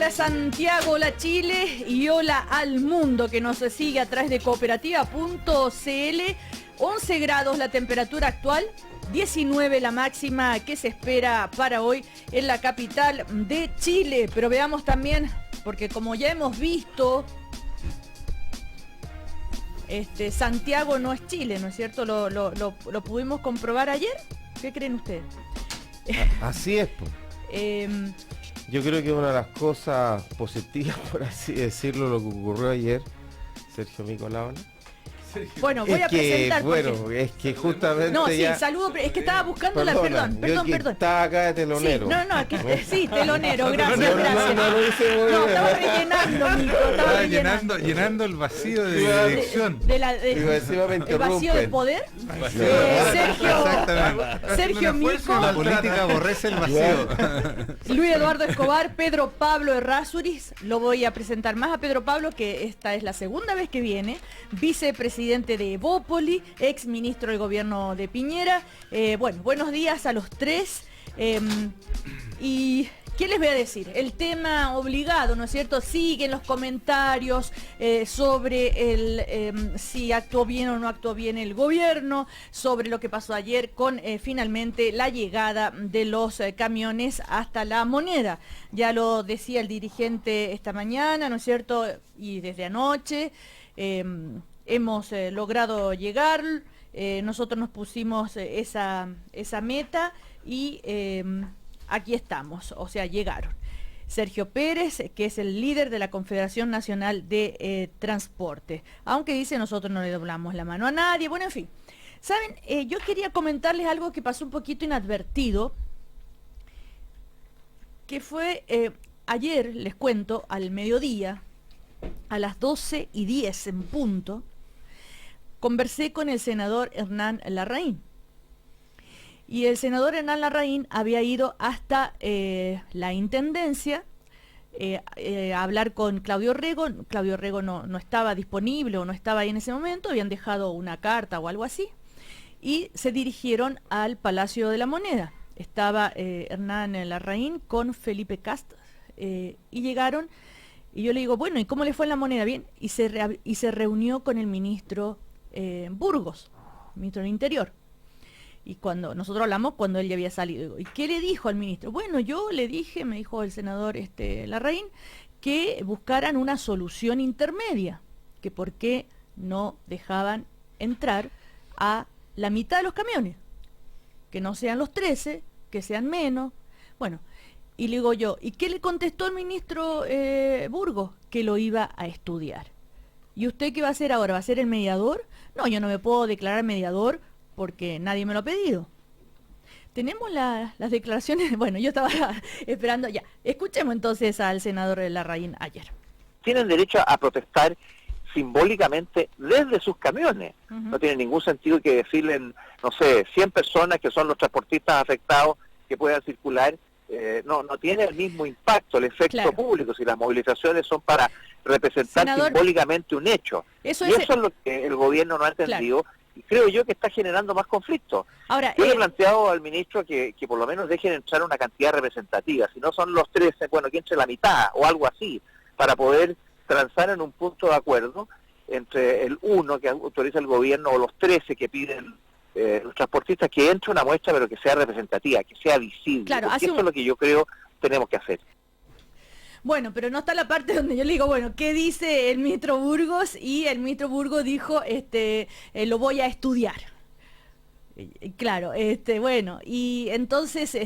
Hola Santiago, hola Chile y hola al mundo que nos sigue a través de cooperativa.cl. 11 grados la temperatura actual, 19 la máxima que se espera para hoy en la capital de Chile. Pero veamos también, porque como ya hemos visto, Santiago no es Chile, ¿no es cierto? Lo pudimos comprobar ayer. ¿Qué creen ustedes? Así es, pues. Yo creo que una de las cosas positivas, por así decirlo, lo que ocurrió ayer, Sergio Micolao, ¿no? Bueno, voy a presentar. Bueno, es que justamente. No, sí, ya... saludo, es que estaba buscando perdón. Estaba acá de telonero. Sí, sí, telonero, gracias. No lo hice muy bien. Estaba rellenando, Mico, estaba llenando el vacío de dirección. El vacío de poder. Sergio Mico. La política aborrece el vacío. Luis Eduardo Escobar, Pedro Pablo Errázuriz. Lo voy a presentar más a Pedro Pablo, que esta es la segunda vez que viene. Vicepresidente de Evópoli, ex ministro del gobierno de Piñera. Bueno, buenos días a los tres. Y ¿qué les voy a decir? El tema obligado, ¿no es cierto? Siguen los comentarios sobre si actuó bien o no actuó bien el gobierno, sobre lo que pasó ayer con finalmente la llegada de los camiones hasta La Moneda. Ya lo decía el dirigente esta mañana, ¿no es cierto? Y desde anoche. Hemos logrado llegar, nosotros nos pusimos esa meta y aquí estamos, o sea, llegaron. Sergio Pérez, que es el líder de la Confederación Nacional de Transporte, aunque dice nosotros no le doblamos la mano a nadie, bueno, en fin. Saben, yo quería comentarles algo que pasó un poquito inadvertido, que fue ayer, les cuento, al mediodía, a las 12:10 en punto, conversé con el senador Hernán Larraín. Y el senador Hernán Larraín había ido hasta la Intendencia a hablar con Claudio Rego. Claudio Rego no estaba disponible o no estaba ahí en ese momento, habían dejado una carta o algo así. Y se dirigieron al Palacio de la Moneda. Estaba Hernán Larraín con Felipe Cast y llegaron. Y yo le digo, bueno, ¿y cómo le fue en La Moneda? Bien. Y se reunió con el ministro Burgos, ministro del Interior. Y cuando nosotros hablamos, cuando él ya había salido, ¿y qué le dijo al ministro? Bueno, yo le dije, me dijo el senador Larraín, que buscaran una solución intermedia, que por qué no dejaban entrar a la mitad de los camiones, que no sean los 13, que sean menos. Bueno, y le digo yo, ¿y qué le contestó el ministro Burgos? Que lo iba a estudiar. ¿Y usted qué va a hacer ahora? ¿Va a ser el mediador? No, yo no me puedo declarar mediador porque nadie me lo ha pedido. Tenemos las declaraciones. Bueno, yo estaba esperando. Ya, escuchemos entonces al senador Larraín ayer. Tienen derecho a protestar simbólicamente desde sus camiones. No tiene ningún sentido que decirle, no sé, 100 personas que son los transportistas afectados que puedan circular. No tiene el mismo impacto, el efecto público, si las movilizaciones son para representar simbólicamente un hecho. Eso es lo que el gobierno no ha entendido, y creo yo que está generando más conflictos. Ahora, yo le he planteado al ministro que por lo menos dejen entrar una cantidad representativa, si no son los 13, bueno, que entre la mitad o algo así, para poder transar en un punto de acuerdo entre el 1 que autoriza el gobierno o los 13 que piden los transportistas, que entre una muestra pero que sea representativa, que sea visible. Claro, eso es lo que yo creo tenemos que hacer. Bueno, pero no está la parte donde yo le digo, bueno, ¿qué dice el ministro Burgos? Y el ministro Burgos dijo, lo voy a estudiar. Claro, bueno, y entonces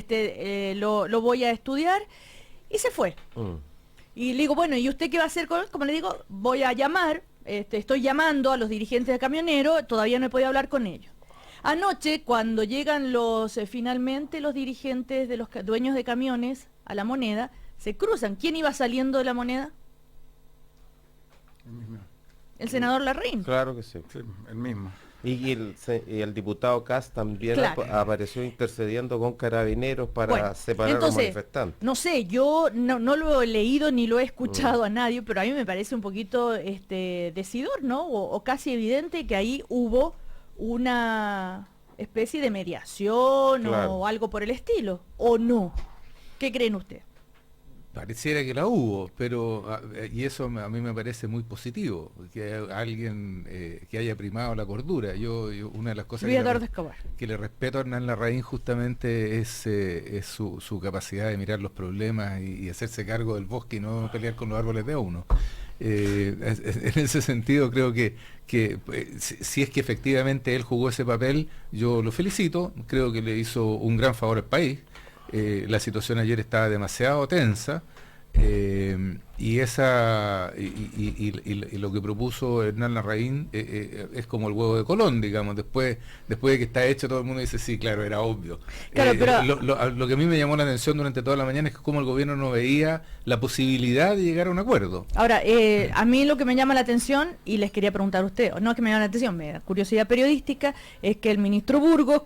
lo voy a estudiar y se fue. Y le digo, bueno, ¿y usted qué va a hacer con él? Como le digo, voy a llamar, estoy llamando a los dirigentes de camioneros, todavía no he podido hablar con ellos. Anoche, cuando llegan finalmente los dirigentes de los dueños de camiones a La Moneda, se cruzan. ¿Quién iba saliendo de La Moneda? El senador Larraín. Claro que sí, el mismo. Y el diputado Cast también apareció intercediendo con carabineros para separar a los manifestantes. No sé, yo no lo he leído ni lo he escuchado a nadie, pero a mí me parece un poquito decidor, ¿no? O casi evidente que ahí hubo una especie de mediación o algo por el estilo, ¿o no? ¿Qué creen ustedes? Pareciera que la hubo, pero y eso a mí me parece muy positivo, que alguien que haya primado la cordura. Yo una de las cosas que le respeto a Hernán Larraín justamente es su capacidad de mirar los problemas y hacerse cargo del bosque y no pelear con los árboles de uno. En ese sentido creo que si es que efectivamente él jugó ese papel, yo lo felicito, creo que le hizo un gran favor al país. La situación ayer estaba demasiado tensa, y lo que propuso Hernán Larraín es como el huevo de Colón, digamos, después de que está hecho todo el mundo dice, sí, claro, era obvio. Claro, pero lo que a mí me llamó la atención durante toda la mañana es que como el gobierno no veía la posibilidad de llegar a un acuerdo. Ahora, a mí lo que me llama la atención, y les quería preguntar a usted, no es que me llame la atención, me da curiosidad periodística, es que el ministro Burgos,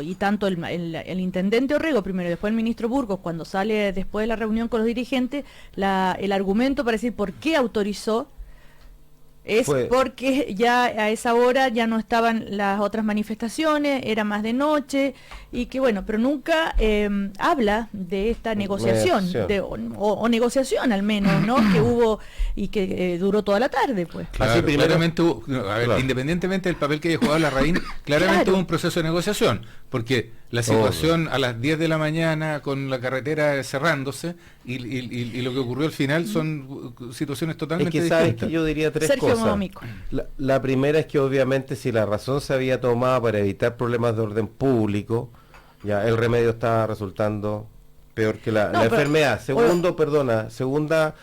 y tanto el intendente Orrego primero y después el ministro Burgos, cuando sale después de la reunión con los dirigentes, el argumento para decir por qué autorizó porque ya a esa hora ya no estaban las otras manifestaciones, era más de noche, y que bueno, pero nunca habla de esta negociación, o negociación al menos, ¿no? Que hubo y que duró toda la tarde, pues. Claro, claramente hubo, independientemente del papel que haya jugado Larraín, claramente hubo un proceso de negociación, porque la situación a las 10 de la mañana con la carretera cerrándose y lo que ocurrió al final son situaciones totalmente distintas. Sabes que yo diría tres cosas. La primera es que obviamente si la razón se había tomado para evitar problemas de orden público, ya el remedio estaba resultando peor que la enfermedad. Segunda,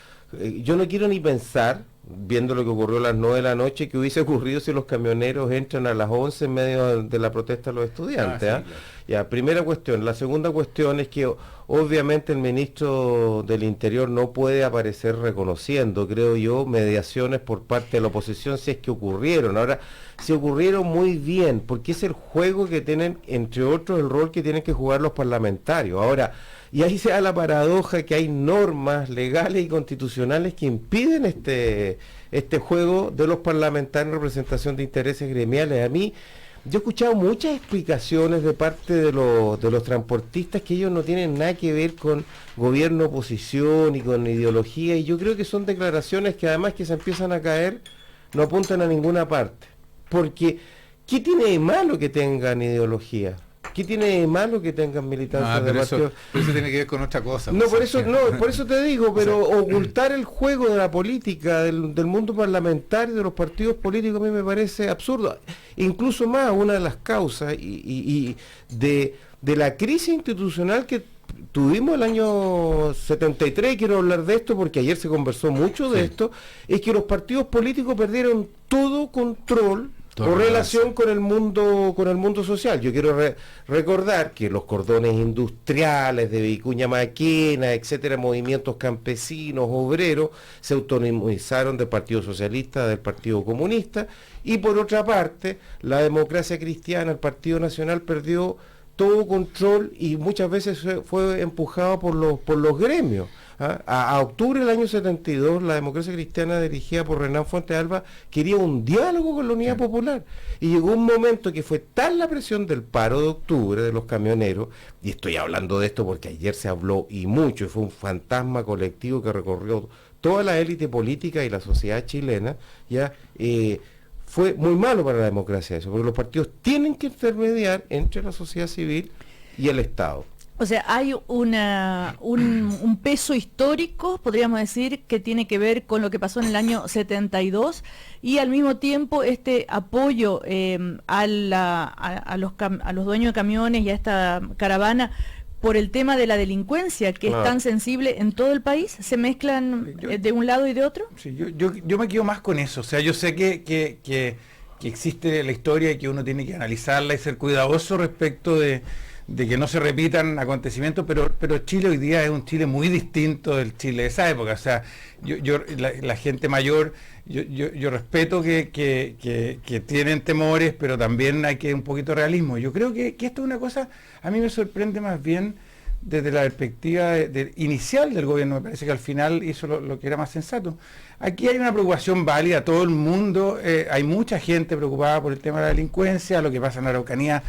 yo no quiero ni pensar, viendo lo que ocurrió a las 9 de la noche, que hubiese ocurrido si los camioneros entran a las 11 en medio de la protesta de los estudiantes. Claro. Ya, primera cuestión. La segunda cuestión es que obviamente el ministro del Interior no puede aparecer reconociendo, creo yo, mediaciones por parte de la oposición si es que ocurrieron. Ahora, si ocurrieron muy bien, porque es el juego que tienen, entre otros, el rol que tienen que jugar los parlamentarios. Ahora, y ahí se da la paradoja que hay normas legales y constitucionales que impiden este juego de los parlamentarios en representación de intereses gremiales. A mí, yo he escuchado muchas explicaciones de parte de los transportistas que ellos no tienen nada que ver con gobierno, oposición y con ideología, y yo creo que son declaraciones que además que se empiezan a caer, no apuntan a ninguna parte. Porque, ¿qué tiene de malo que tengan ideología? ¿Qué tiene de malo que tengan militancia de partidos? Eso tiene que ver con otra cosa. No, por eso te digo, pero ocultar el juego de la política, del mundo parlamentario, de los partidos políticos, a mí me parece absurdo. Incluso más, una de las causas de la crisis institucional que tuvimos el año 73, quiero hablar de esto porque ayer se conversó mucho de esto, es que los partidos políticos perdieron todo control o relación con el mundo social. Yo quiero recordar que los cordones industriales de Vicuña Maquena, etcétera, movimientos campesinos, obreros, se autonomizaron del Partido Socialista, del Partido Comunista, y por otra parte, la democracia cristiana, el Partido Nacional, perdió todo control y muchas veces fue empujado por los gremios. A octubre del año 72, la democracia cristiana dirigida por Renán Fuentes Alba quería un diálogo con la Unidad Popular, y llegó un momento que fue tal la presión del paro de octubre de los camioneros, y estoy hablando de esto porque ayer se habló y mucho, y fue un fantasma colectivo que recorrió toda la élite política y la sociedad chilena, fue muy malo para la democracia eso, porque los partidos tienen que intermediar entre la sociedad civil y el Estado. O sea, hay un peso histórico, podríamos decir, que tiene que ver con lo que pasó en el año 72, y al mismo tiempo este apoyo a los dueños de camiones y a esta caravana por el tema de la delincuencia, que es tan sensible en todo el país. ¿Se mezclan de un lado y de otro? Sí, yo me quedo más con eso. O sea, yo sé que existe la historia y que uno tiene que analizarla y ser cuidadoso respecto de que no se repitan acontecimientos, pero Chile hoy día es un Chile muy distinto del Chile de esa época. O sea, la gente mayor, yo respeto que tienen temores, pero también hay que un poquito de realismo. Yo creo que esto es una cosa, a mí me sorprende más bien desde la perspectiva inicial del gobierno. Me parece que al final hizo lo que era más sensato. Aquí hay una preocupación válida, todo el mundo, hay mucha gente preocupada por el tema de la delincuencia, lo que pasa en la Araucanía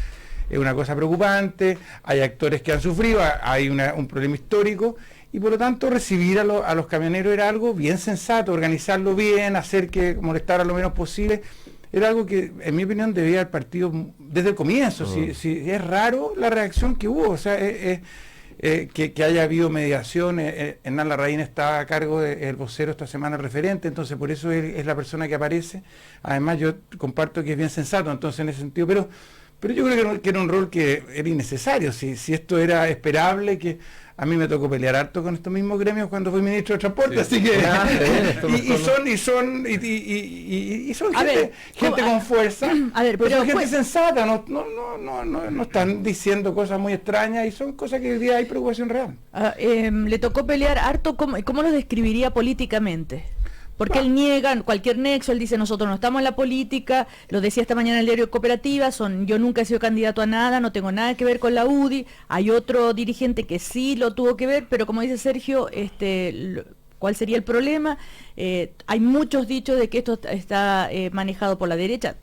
es una cosa preocupante, hay actores que han sufrido, hay un problema histórico, y por lo tanto recibir a los camioneros era algo bien sensato, organizarlo bien, hacer que molestara lo menos posible. Era algo que, en mi opinión, debía haber partido desde el comienzo. Si es raro la reacción que hubo, o sea, que haya habido mediación. Hernán Larraín está a cargo del vocero esta semana, referente, entonces por eso es la persona que aparece. Además, yo comparto que es bien sensato, entonces en ese sentido, pero yo creo que era un rol que era innecesario. Si esto era esperable, que a mí me tocó pelear harto con estos mismos gremios cuando fui ministro de Transporte, así que son gente con fuerza, pero son gente sensata, no están diciendo cosas muy extrañas, y son cosas que hoy día hay preocupación real. Le tocó pelear harto. ¿Cómo lo describiría políticamente? Porque él niega cualquier nexo, él dice: nosotros no estamos en la política, lo decía esta mañana en el diario Cooperativa, yo nunca he sido candidato a nada, no tengo nada que ver con la UDI. Hay otro dirigente que sí lo tuvo que ver, pero como dice Sergio, ¿cuál sería el problema? Hay muchos dichos de que esto está manejado por la derecha,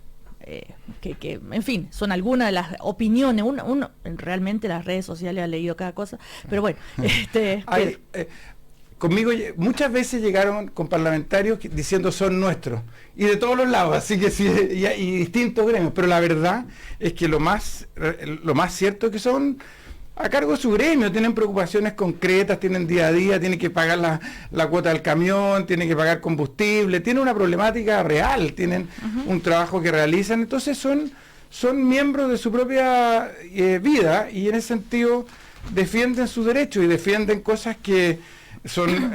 que en fin, son algunas de las opiniones. Uno realmente las redes sociales ha leído cada cosa, pero bueno, conmigo muchas veces llegaron con parlamentarios diciendo son nuestros, y de todos los lados, así que sí, y distintos gremios, pero la verdad es que lo más cierto es que son a cargo de su gremio, tienen preocupaciones concretas, tienen día a día, tienen que pagar la cuota del camión, tienen que pagar combustible, tienen una problemática real, tienen un trabajo que realizan, entonces son miembros de su propia vida, y en ese sentido defienden sus derechos y defienden cosas que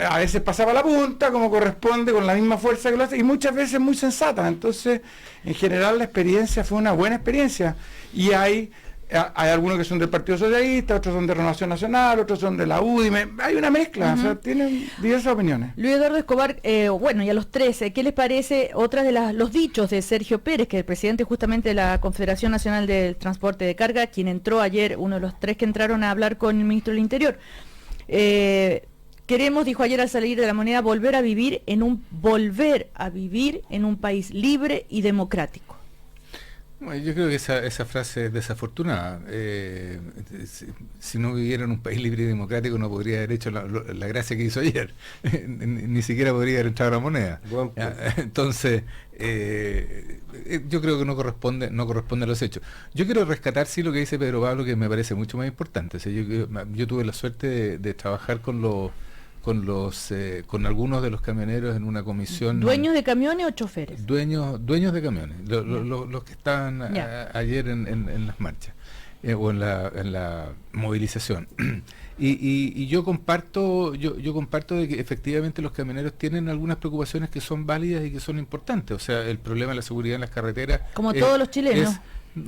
a veces pasaba la punta como corresponde, con la misma fuerza que lo hace, y muchas veces muy sensata. Entonces, en general, la experiencia fue una buena experiencia, y hay algunos que son del Partido Socialista, otros son de Renovación Nacional, otros son de la UDI, hay una mezcla, o sea, tienen diversas opiniones. Luis Eduardo Escobar, bueno, y a los 13, ¿qué les parece otra de los dichos de Sergio Pérez, que es el presidente justamente de la Confederación Nacional del Transporte de Carga, quien entró ayer, uno de los 3 que entraron a hablar con el ministro del Interior? Queremos, dijo ayer al salir de La Moneda, volver a vivir en un país libre y democrático. Bueno, yo creo que esa frase es desafortunada. Si no viviera en un país libre y democrático, no podría haber hecho la gracia que hizo ayer. Ni siquiera podría haber entrado a La Moneda. Entonces, yo creo que no corresponde a los hechos. Yo quiero rescatar sí lo que dice Pedro Pablo, que me parece mucho más importante. O sea, yo tuve la suerte de trabajar con algunos de los camioneros en una comisión. ¿Dueños de camiones o choferes? Dueños de camiones, los que estaban ayer en las marchas o en la movilización. Y yo comparto de que efectivamente los camioneros tienen algunas preocupaciones que son válidas y que son importantes. O sea, el problema de la seguridad en las carreteras, como todos los chilenos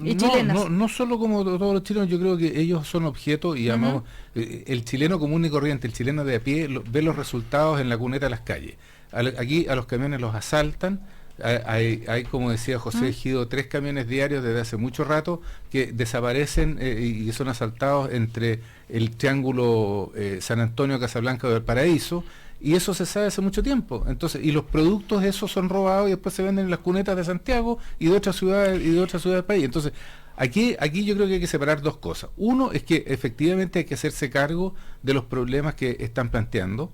y chilenas. No solo como todos los chilenos, yo creo que ellos son objeto, y además el chileno común y corriente, el chileno de a pie, ve los resultados en la cuneta de las calles. Aquí a los camiones los asaltan. Hay como decía José Ejido, 3 camiones diarios desde hace mucho rato que desaparecen y son asaltados entre el triángulo San Antonio, Casablanca o Valparaíso, y eso se sabe hace mucho tiempo. Entonces, y los productos esos son robados y después se venden en las cunetas de Santiago y de otras ciudades del país. Entonces, aquí yo creo que hay que separar 2 cosas. Uno es que efectivamente hay que hacerse cargo de los problemas que están planteando,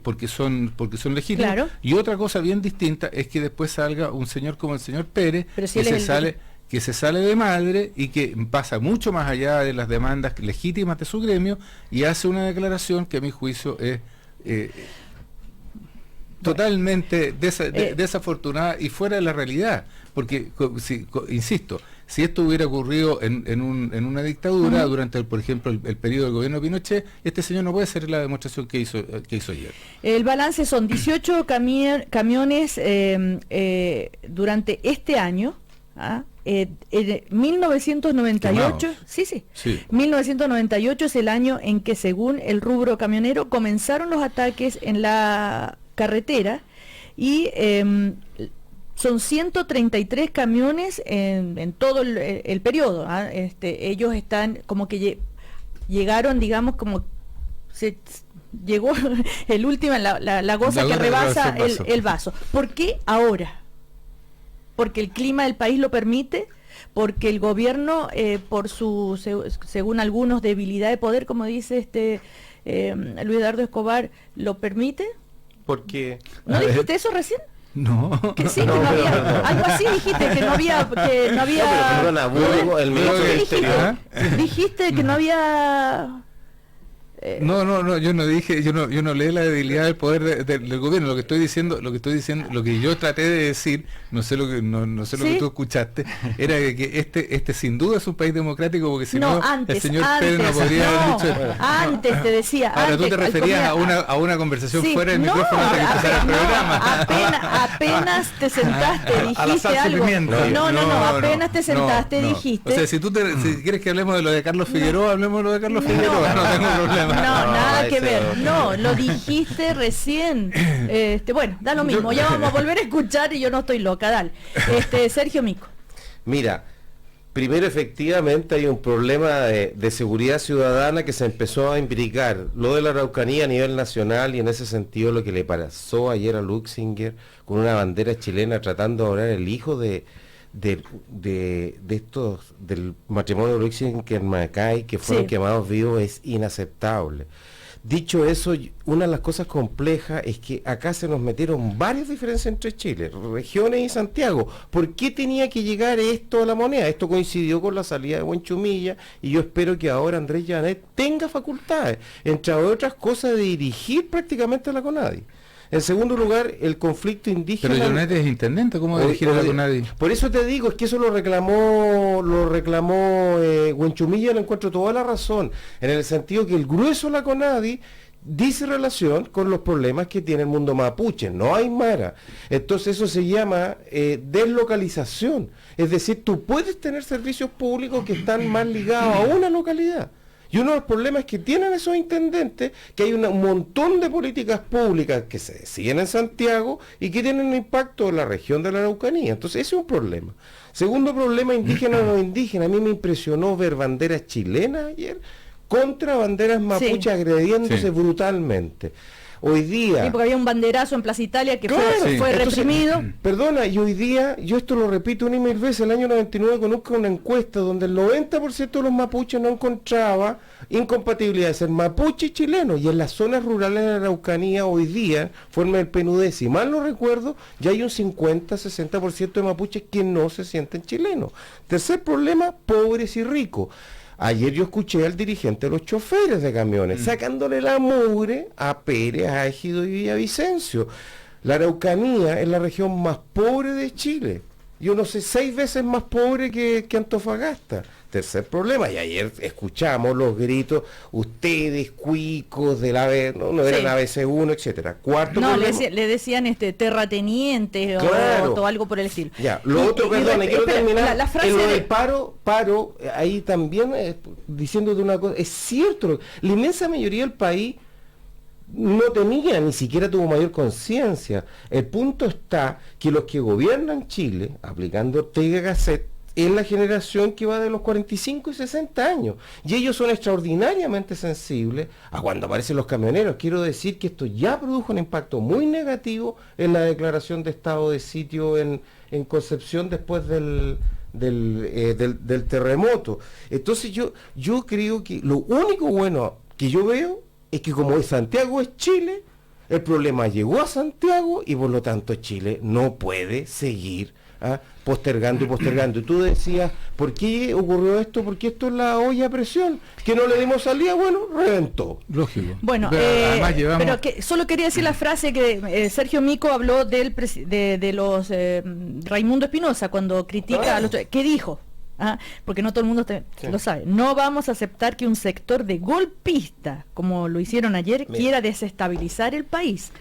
porque son legítimos. Claro. Y otra cosa bien distinta es que después salga un señor como el señor Pérez, que se sale de madre y que pasa mucho más allá de las demandas legítimas de su gremio y hace una declaración que a mi juicio es totalmente desafortunada y fuera de la realidad, porque insisto, si esto hubiera ocurrido en una dictadura durante por ejemplo el periodo del gobierno de Pinochet, este señor no puede hacer la demostración que hizo ayer. El balance son 18 camiones durante este año. En 1998, sí. 1998 es el año en que, según el rubro camionero, comenzaron los ataques en la carretera, y son 133 camiones en todo el periodo. Ellos están como que llegaron, digamos, como llegó el último, la goza que rebasa el vaso. ¿Por qué ahora? Porque el clima del país lo permite, porque el gobierno, por su, según algunos, debilidad de poder, como dice Luis Eduardo Escobar, lo permite. Porque... ¿No dijiste eso recién? No. Que sí, no, que no había, algo así dijiste, que no había... No, pero perdona, el ministro del Interior. Dijiste que no había... No, yo no dije, yo no leí la debilidad del poder del gobierno. Lo que estoy diciendo, lo que yo traté de decir, no sé lo que tú escuchaste, era que este sin duda es un país democrático, porque si no, el señor Pérez no podría haber dicho. Antes te decía. Ahora tú te referías a una conversación fuera del micrófono antes que empezara el programa. Apenas te sentaste, dijiste algo. Apenas te sentaste, dijiste. O sea, si quieres que hablemos de lo de Carlos Figueroa, hablemos de lo de Carlos Figueroa, no tengo problema. No, nada que ver. No, lo dijiste recién. Bueno, da lo mismo. Ya vamos a volver a escuchar y yo no estoy loca, dale. Sergio Mico. Mira, primero efectivamente hay un problema de seguridad ciudadana que se empezó a imbricar. Lo de la Araucanía a nivel nacional, y en ese sentido lo que le pasó ayer a Luxinger con una bandera chilena tratando de orar el hijo de estos del matrimonio de Luxinger Macay, que fueron quemados vivos, es inaceptable. Dicho eso, una de las cosas complejas es que acá se nos metieron varias diferencias entre Chile, regiones y Santiago. ¿Por qué tenía que llegar esto a la moneda? Esto coincidió con la salida de Buenchumilla, y yo espero que ahora Andrés Llanet tenga facultades, entre otras cosas, de dirigir prácticamente a la CONADI. En segundo lugar, el conflicto indígena... Pero Llanet es intendente, ¿cómo dirigir a la CONADI? Por eso te digo, es que eso lo reclamó Buenchumilla, le encuentro toda la razón, en el sentido que el grueso de la CONADI dice relación con los problemas que tiene el mundo mapuche, no aymara. Entonces eso se llama deslocalización, es decir, tú puedes tener servicios públicos que están más ligados a una localidad. Y uno de los problemas que tienen esos intendentes, que hay un montón de políticas públicas que se deciden en Santiago y que tienen un impacto en la región de la Araucanía. Entonces ese es un problema. Segundo problema, indígena o no indígena. A mí me impresionó ver banderas chilenas ayer contra banderas mapuches agrediéndose brutalmente. Hoy día... Sí, porque había un banderazo en Plaza Italia que fue reprimido. Perdona, y hoy día, yo esto lo repito una y mil veces, el año 99 conozco una encuesta donde el 90% de los mapuches no encontraba incompatibilidad de ser mapuche y chileno, y en las zonas rurales de la Araucanía hoy día, forma el PNUD, si mal no recuerdo, ya hay un 50-60% de mapuches que no se sienten chilenos. Tercer problema, pobres y ricos. Ayer yo escuché al dirigente de los choferes de camiones sacándole la mugre a Pérez, a Ejido y Villavicencio. La Araucanía es la región más pobre de Chile. Yo no sé, 6 veces más pobre que Antofagasta. Tercer problema, y ayer escuchamos los gritos, ustedes, cuicos del AB, no eran ABC1, etcétera. Cuarto problema. Le decían terratenientes o algo por el estilo. Ya, lo otro, perdón, quiero terminar. La frase lo del paro, ahí también diciéndote una cosa, es cierto, la inmensa mayoría del país no tenía, ni siquiera tuvo mayor conciencia. El punto está que los que gobiernan Chile, aplicando Ortega y Gasset, es la generación que va de los 45 y 60 años. Y ellos son extraordinariamente sensibles a cuando aparecen los camioneros. Quiero decir que esto ya produjo un impacto muy negativo en la declaración de estado de sitio en Concepción después del terremoto. Entonces yo creo que lo único bueno que yo veo es que como Santiago es Chile, el problema llegó a Santiago y por lo tanto Chile no puede seguir postergando. Y tú decías, ¿por qué ocurrió esto? Porque esto es la olla a presión, que no le dimos salida, bueno, reventó. Lógico. Bueno, pero solo quería decir la frase que Sergio Mico habló de los Raimundo Espinosa cuando critica a los... ¿Qué dijo? Porque no todo el mundo lo sabe. No vamos a aceptar que un sector de golpistas, como lo hicieron ayer, quiera desestabilizar el país.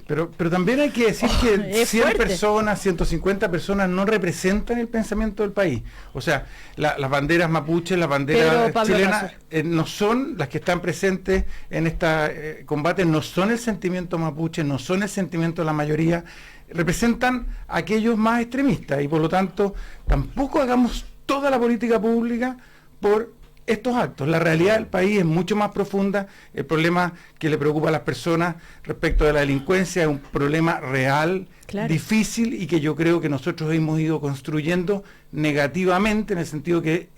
Pero también hay que decir que 100 personas, 150 personas no representan el pensamiento del país. O sea, las banderas mapuches, las banderas chilenas no son las que están presentes en este combate, no son el sentimiento mapuche, no son el sentimiento de la mayoría, representan a aquellos más extremistas y por lo tanto tampoco hagamos toda la política pública por estos actos. La realidad del país es mucho más profunda. El problema que le preocupa a las personas respecto de la delincuencia es un problema real, claro, difícil, y que yo creo que nosotros hemos ido construyendo negativamente, en el sentido que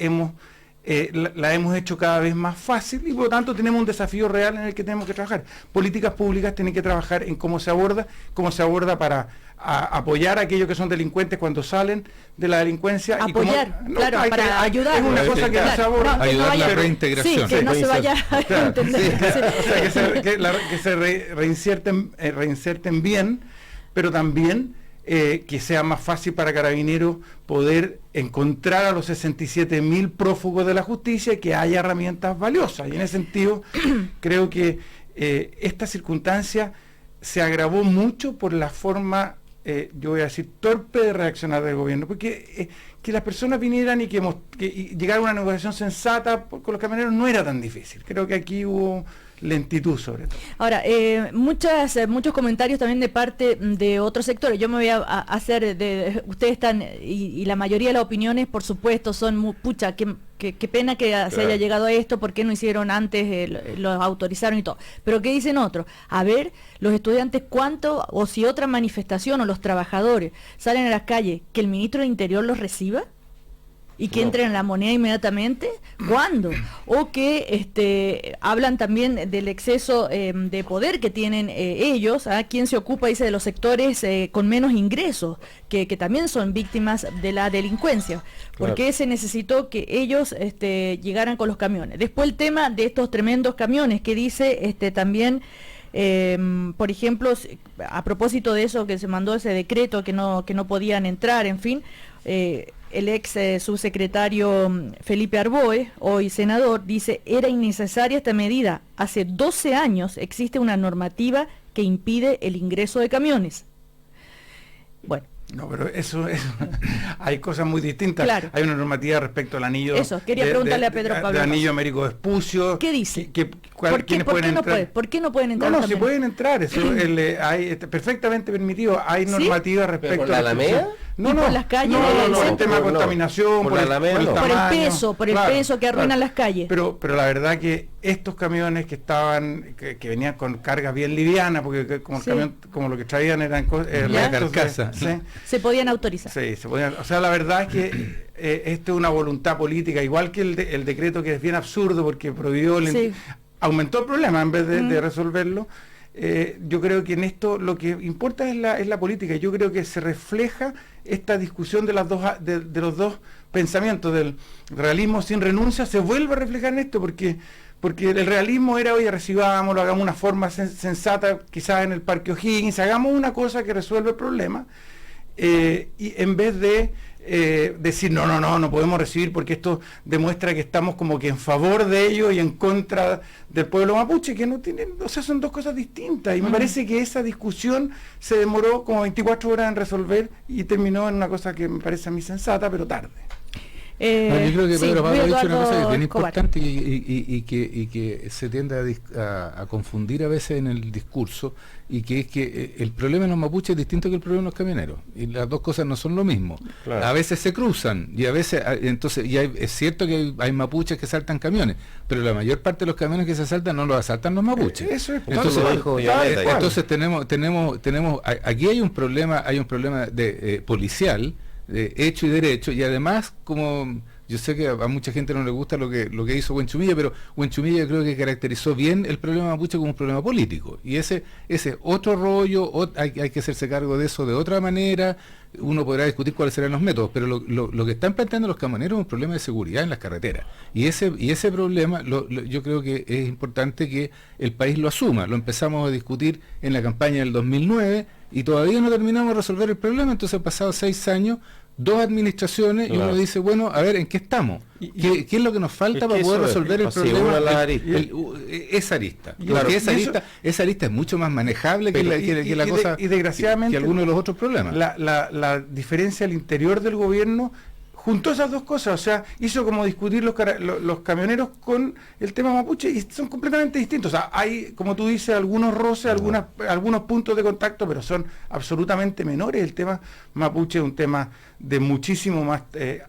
la hemos hecho cada vez más fácil, y por lo tanto tenemos un desafío real en el que tenemos que trabajar. Políticas públicas tienen que trabajar en cómo se aborda para apoyar a aquellos que son delincuentes cuando salen de la delincuencia. Apoyar, claro, para ayudar. Es una cosa que no se aborda. Ayudar a la reintegración. Sí, que no se vaya a entender. O sea, que se reinserten bien, pero también que sea más fácil para Carabineros poder encontrar a los 67.000 prófugos de la justicia y que haya herramientas valiosas. Y en ese sentido, creo que esta circunstancia se agravó mucho por la forma, yo voy a decir, torpe de reaccionar del gobierno, porque que las personas vinieran y que llegara a una negociación sensata con los camioneros no era tan difícil. Creo que aquí hubo lentitud sobre todo. Ahora, muchos comentarios también de parte de otros sectores. Yo me voy a hacer ustedes están, y la mayoría de las opiniones, por supuesto, son pucha, qué pena que se haya llegado a esto, ¿por qué no hicieron antes, los autorizaron y todo? Pero ¿qué dicen otros? A ver, los estudiantes, ¿cuánto, o si otra manifestación o los trabajadores salen a las calles, que el ministro del Interior los reciba? Y que entren en la moneda inmediatamente, ¿cuándo? O que hablan también del exceso de poder que tienen ellos, ¿quién se ocupa, dice, de los sectores con menos ingresos, que también son víctimas de la delincuencia? ¿Por qué se necesitó que ellos llegaran con los camiones? Después el tema de estos tremendos camiones, que dice también... por ejemplo, a propósito de eso, que se mandó ese decreto que no podían entrar, en fin, el ex subsecretario Felipe Arboe, hoy senador, dice: era innecesaria esta medida. Hace 12 años existe una normativa que impide el ingreso de camiones. Bueno. No, pero eso hay cosas muy distintas. Claro. Hay una normativa respecto al anillo. Eso, quería preguntarle a Pedro Pablo. El anillo Américo Vespucio. ¿Qué dice? ¿Por qué no pueden entrar? No, si pueden entrar. Eso hay perfectamente permitido. Hay normativas respecto a la Alameda. No, por las calles. No, el tema de contaminación, por el peso, el peso que arruinan las calles. Pero la verdad que estos camiones que venían con cargas bien livianas, porque como el camión, como lo que traían eran carcasa, se podían autorizar. Sí, se podían. O sea, la verdad es que esto es una voluntad política, igual que el decreto, que es bien absurdo porque prohibió, aumentó el problema en vez de resolverlo. Yo creo que en esto lo que importa es la política. Yo creo que se refleja esta discusión de los dos pensamientos, del realismo sin renuncia, se vuelve a reflejar en esto, porque el realismo era: oye, recibámoslo, hagamos una forma sensata, quizás en el Parque O'Higgins, hagamos una cosa que resuelve el problema, y en vez de decir no podemos recibir porque esto demuestra que estamos como que en favor de ellos y en contra del pueblo mapuche, que no tienen, o sea, son dos cosas distintas, y me parece que esa discusión se demoró como 24 horas en resolver y terminó en una cosa que me parece a mí sensata, pero tarde. Yo creo que Pedro Pablo ha dicho una cosa que es bien importante y que se tiende a confundir a veces en el discurso, y que es que el problema de los mapuches es distinto que el problema de los camioneros, y las dos cosas no son lo mismo. Claro. A veces se cruzan, y a veces, entonces, es cierto que hay mapuches que asaltan camiones, pero la mayor parte de los camiones que se asaltan no los asaltan los mapuches. Eso es, entonces tenemos aquí hay un problema de policial, de hecho y derecho, y además, como yo sé que a mucha gente no le gusta lo que hizo Huenchumilla, pero Huenchumilla creo que caracterizó bien el problema mapuche como un problema político, y ese otro rollo, hay que hacerse cargo de eso de otra manera. Uno podrá discutir cuáles serán los métodos, pero lo que están planteando los camioneros es un problema de seguridad en las carreteras, y ese problema yo creo que es importante que el país lo asuma. Lo empezamos a discutir en la campaña del 2009 y todavía no terminamos de resolver el problema. Entonces han pasado 6 años, 2 administraciones, claro. Y uno dice, bueno, a ver, ¿en qué estamos? ¿Qué es lo que nos falta para poder resolver el problema? Esa arista. Claro, esa arista es mucho más manejable que la cosa, y desgraciadamente, que algunos de los otros problemas. La diferencia al interior del gobierno juntó esas dos cosas, o sea, hizo como discutir los camioneros con el tema mapuche, y son completamente distintos. O sea, hay, como tú dices, algunos roces, algunos puntos de contacto, pero son absolutamente menores. El tema mapuche es un tema de muchísimo más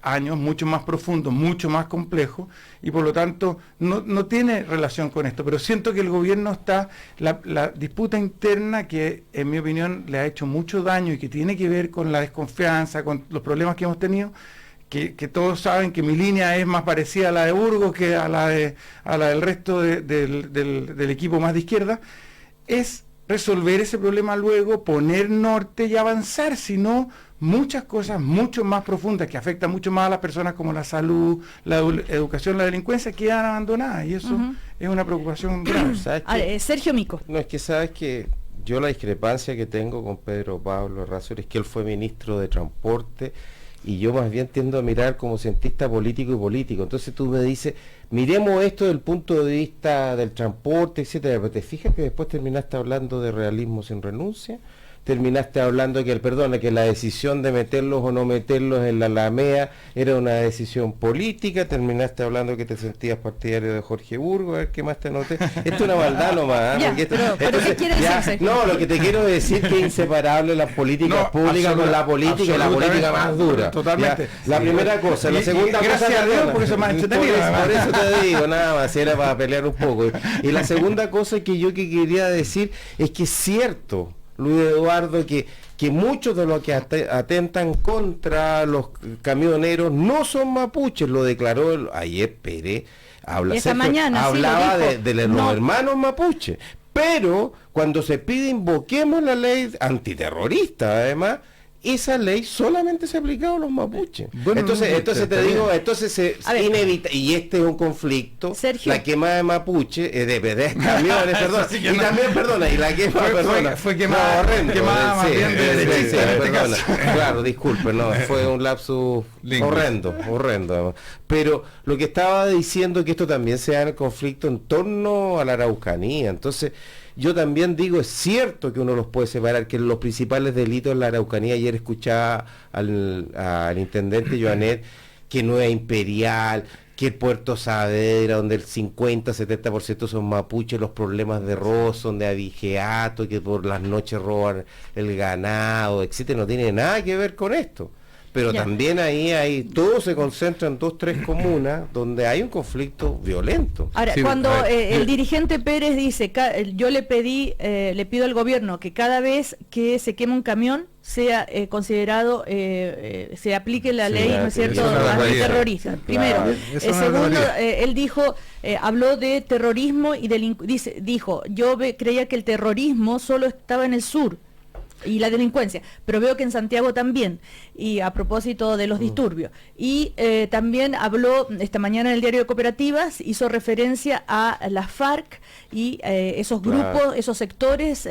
años, mucho más profundo, mucho más complejo, y por lo tanto no tiene relación con esto. Pero siento que el gobierno está, la disputa interna, que en mi opinión le ha hecho mucho daño y que tiene que ver con la desconfianza, con los problemas que hemos tenido, que todos saben que mi línea es más parecida a la de Burgos que a la del resto del equipo más de izquierda, es resolver ese problema luego, poner norte y avanzar, si no, muchas cosas mucho más profundas que afectan mucho más a las personas, como la salud, la educación, la delincuencia, quedan abandonadas, y eso es una preocupación grave. Sergio Mico. No, es que sabes que yo la discrepancia que tengo con Pedro Pablo Errázuriz es que él fue ministro de Transporte, y yo más bien tiendo a mirar como cientista político y político. Entonces tú me dices, miremos esto desde el punto de vista del transporte, etcétera, pero te fijas que después terminaste hablando de realismo sin renuncia, terminaste hablando que la decisión de meterlos o no meterlos en la Alameda era una decisión política, terminaste hablando que te sentías partidario de Jorge Burgos, a ver qué más te noté. Esto es una maldad nomás. Ya, pero ¿qué quiere decir? No, lo que te quiero decir es que es inseparable las políticas públicas con la política, y la política más dura. Totalmente. Ya, la primera cosa, la segunda cosa... Gracias a Dios, porque eso es más entretenido. Por eso te digo, nada más, era para pelear un poco. Y la segunda cosa que quería decir es que es cierto, Luis Eduardo, que muchos de los que atentan contra los camioneros no son mapuches, lo declaró ayer Pérez, hablaba de los hermanos mapuches, pero cuando se pide invoquemos la ley antiterrorista, además, esa ley solamente se ha aplicado a los mapuches. Bueno, entonces te digo, se inevita, y este es un conflicto, Sergio. La quema de mapuche, de camiones, perdón, y también, perdona, y la quema, fue quemada, quemada más bien de perdona, claro, disculpe, no, fue un lapsus horrendo, pero lo que estaba diciendo es que esto también se da en el conflicto en torno a la Araucanía. Entonces yo también digo, es cierto que uno los puede separar, que los principales delitos en la Araucanía, ayer escuchaba al intendente Joanet, que Nueva Imperial, que el Puerto Saavedra, donde el 50-70% son mapuches, los problemas de robo son de abigeato, que por las noches roban el ganado, etcétera, no tiene nada que ver con esto. Pero también ahí todo se concentra en 2-3 comunas donde hay un conflicto violento. Ahora, cuando el dirigente Pérez dice, yo le pido al gobierno que cada vez que se quema un camión sea considerado, se aplique la ley, ¿no es cierto?, antiterrorista. Primero. Segundo, él dijo, habló de terrorismo y dijo, yo creía que el terrorismo solo estaba en el sur y la delincuencia, pero veo que en Santiago también, y a propósito de los disturbios. Y también habló esta mañana en el diario de Cooperativas, hizo referencia a las FARC y esos grupos, esos sectores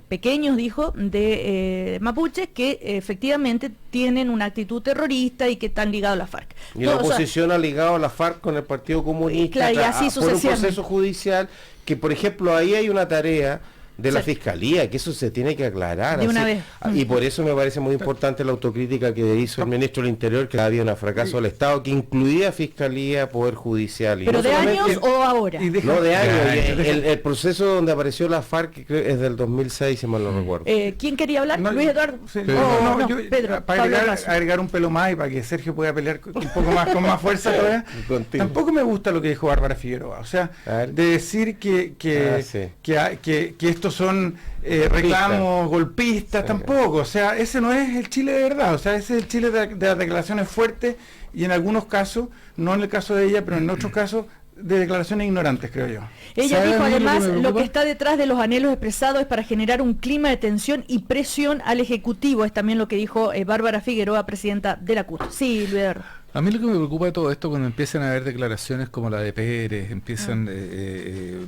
pequeños, dijo, de mapuches que efectivamente tienen una actitud terrorista y que están ligados a la FARC. Y la oposición ha ligado a la FARC con el Partido Comunista, y así por un proceso judicial, que por ejemplo ahí hay una tarea de la Fiscalía, que eso se tiene que aclarar. De una vez. Y por eso me parece muy importante la autocrítica que hizo el ministro del Interior, que había un fracaso del Estado, que incluía Fiscalía, Poder Judicial. ¿Pero de años o ahora? No, de años. El proceso donde apareció la FARC es del 2006, si mal no recuerdo. ¿Quién quería hablar? Luis Eduardo. Pedro, para agregar un pelo más y para que Sergio pueda pelear un poco más con más fuerza todavía. Tampoco me gusta lo que dijo Bárbara Figueroa. O sea, de decir que esto son reclamos golpistas, tampoco, o sea, ese no es el Chile de verdad, o sea, ese es el Chile de las declaraciones fuertes, y en algunos casos, no en el caso de ella, pero en otros casos, de declaraciones ignorantes, creo yo. Ella dijo además, lo que está detrás de los anhelos expresados es para generar un clima de tensión y presión al Ejecutivo, es también lo que dijo Bárbara Figueroa, presidenta de la CUT. Sí, Luis Eduardo. A mí lo que me preocupa de todo esto, cuando empiezan a haber declaraciones como la de Pérez, empiezan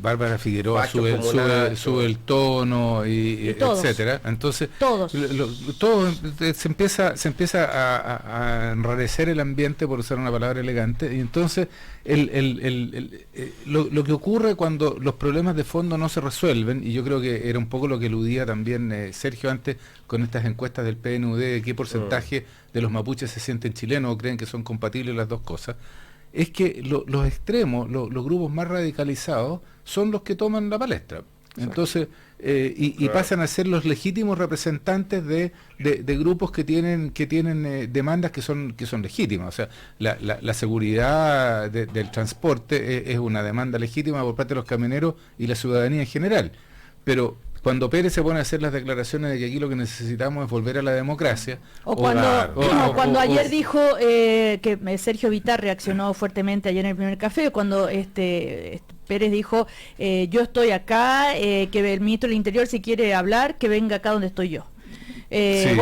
Bárbara Figueroa sube el tono y etcétera. Entonces todo se empieza a enrarecer el ambiente, por usar una palabra elegante, y entonces lo que ocurre cuando los problemas de fondo no se resuelven, y yo creo que era un poco lo que eludía también Sergio antes con estas encuestas del PNUD, de qué porcentaje los mapuches se sienten chilenos o creen que son compatibles las dos cosas, es que los extremos, los grupos más radicalizados, son los que toman la palestra. Entonces, y pasan a ser los legítimos representantes de grupos que tienen demandas que son legítimas. O sea, la seguridad del transporte es una demanda legítima por parte de los camioneros y la ciudadanía en general. Pero cuando Pérez se pone a hacer las declaraciones de que aquí lo que necesitamos es volver a la democracia. Cuando ayer dijo que Sergio Vittar reaccionó fuertemente ayer en el primer café, cuando Pérez dijo, yo estoy acá, que el ministro del Interior, si quiere hablar, que venga acá donde estoy yo. O que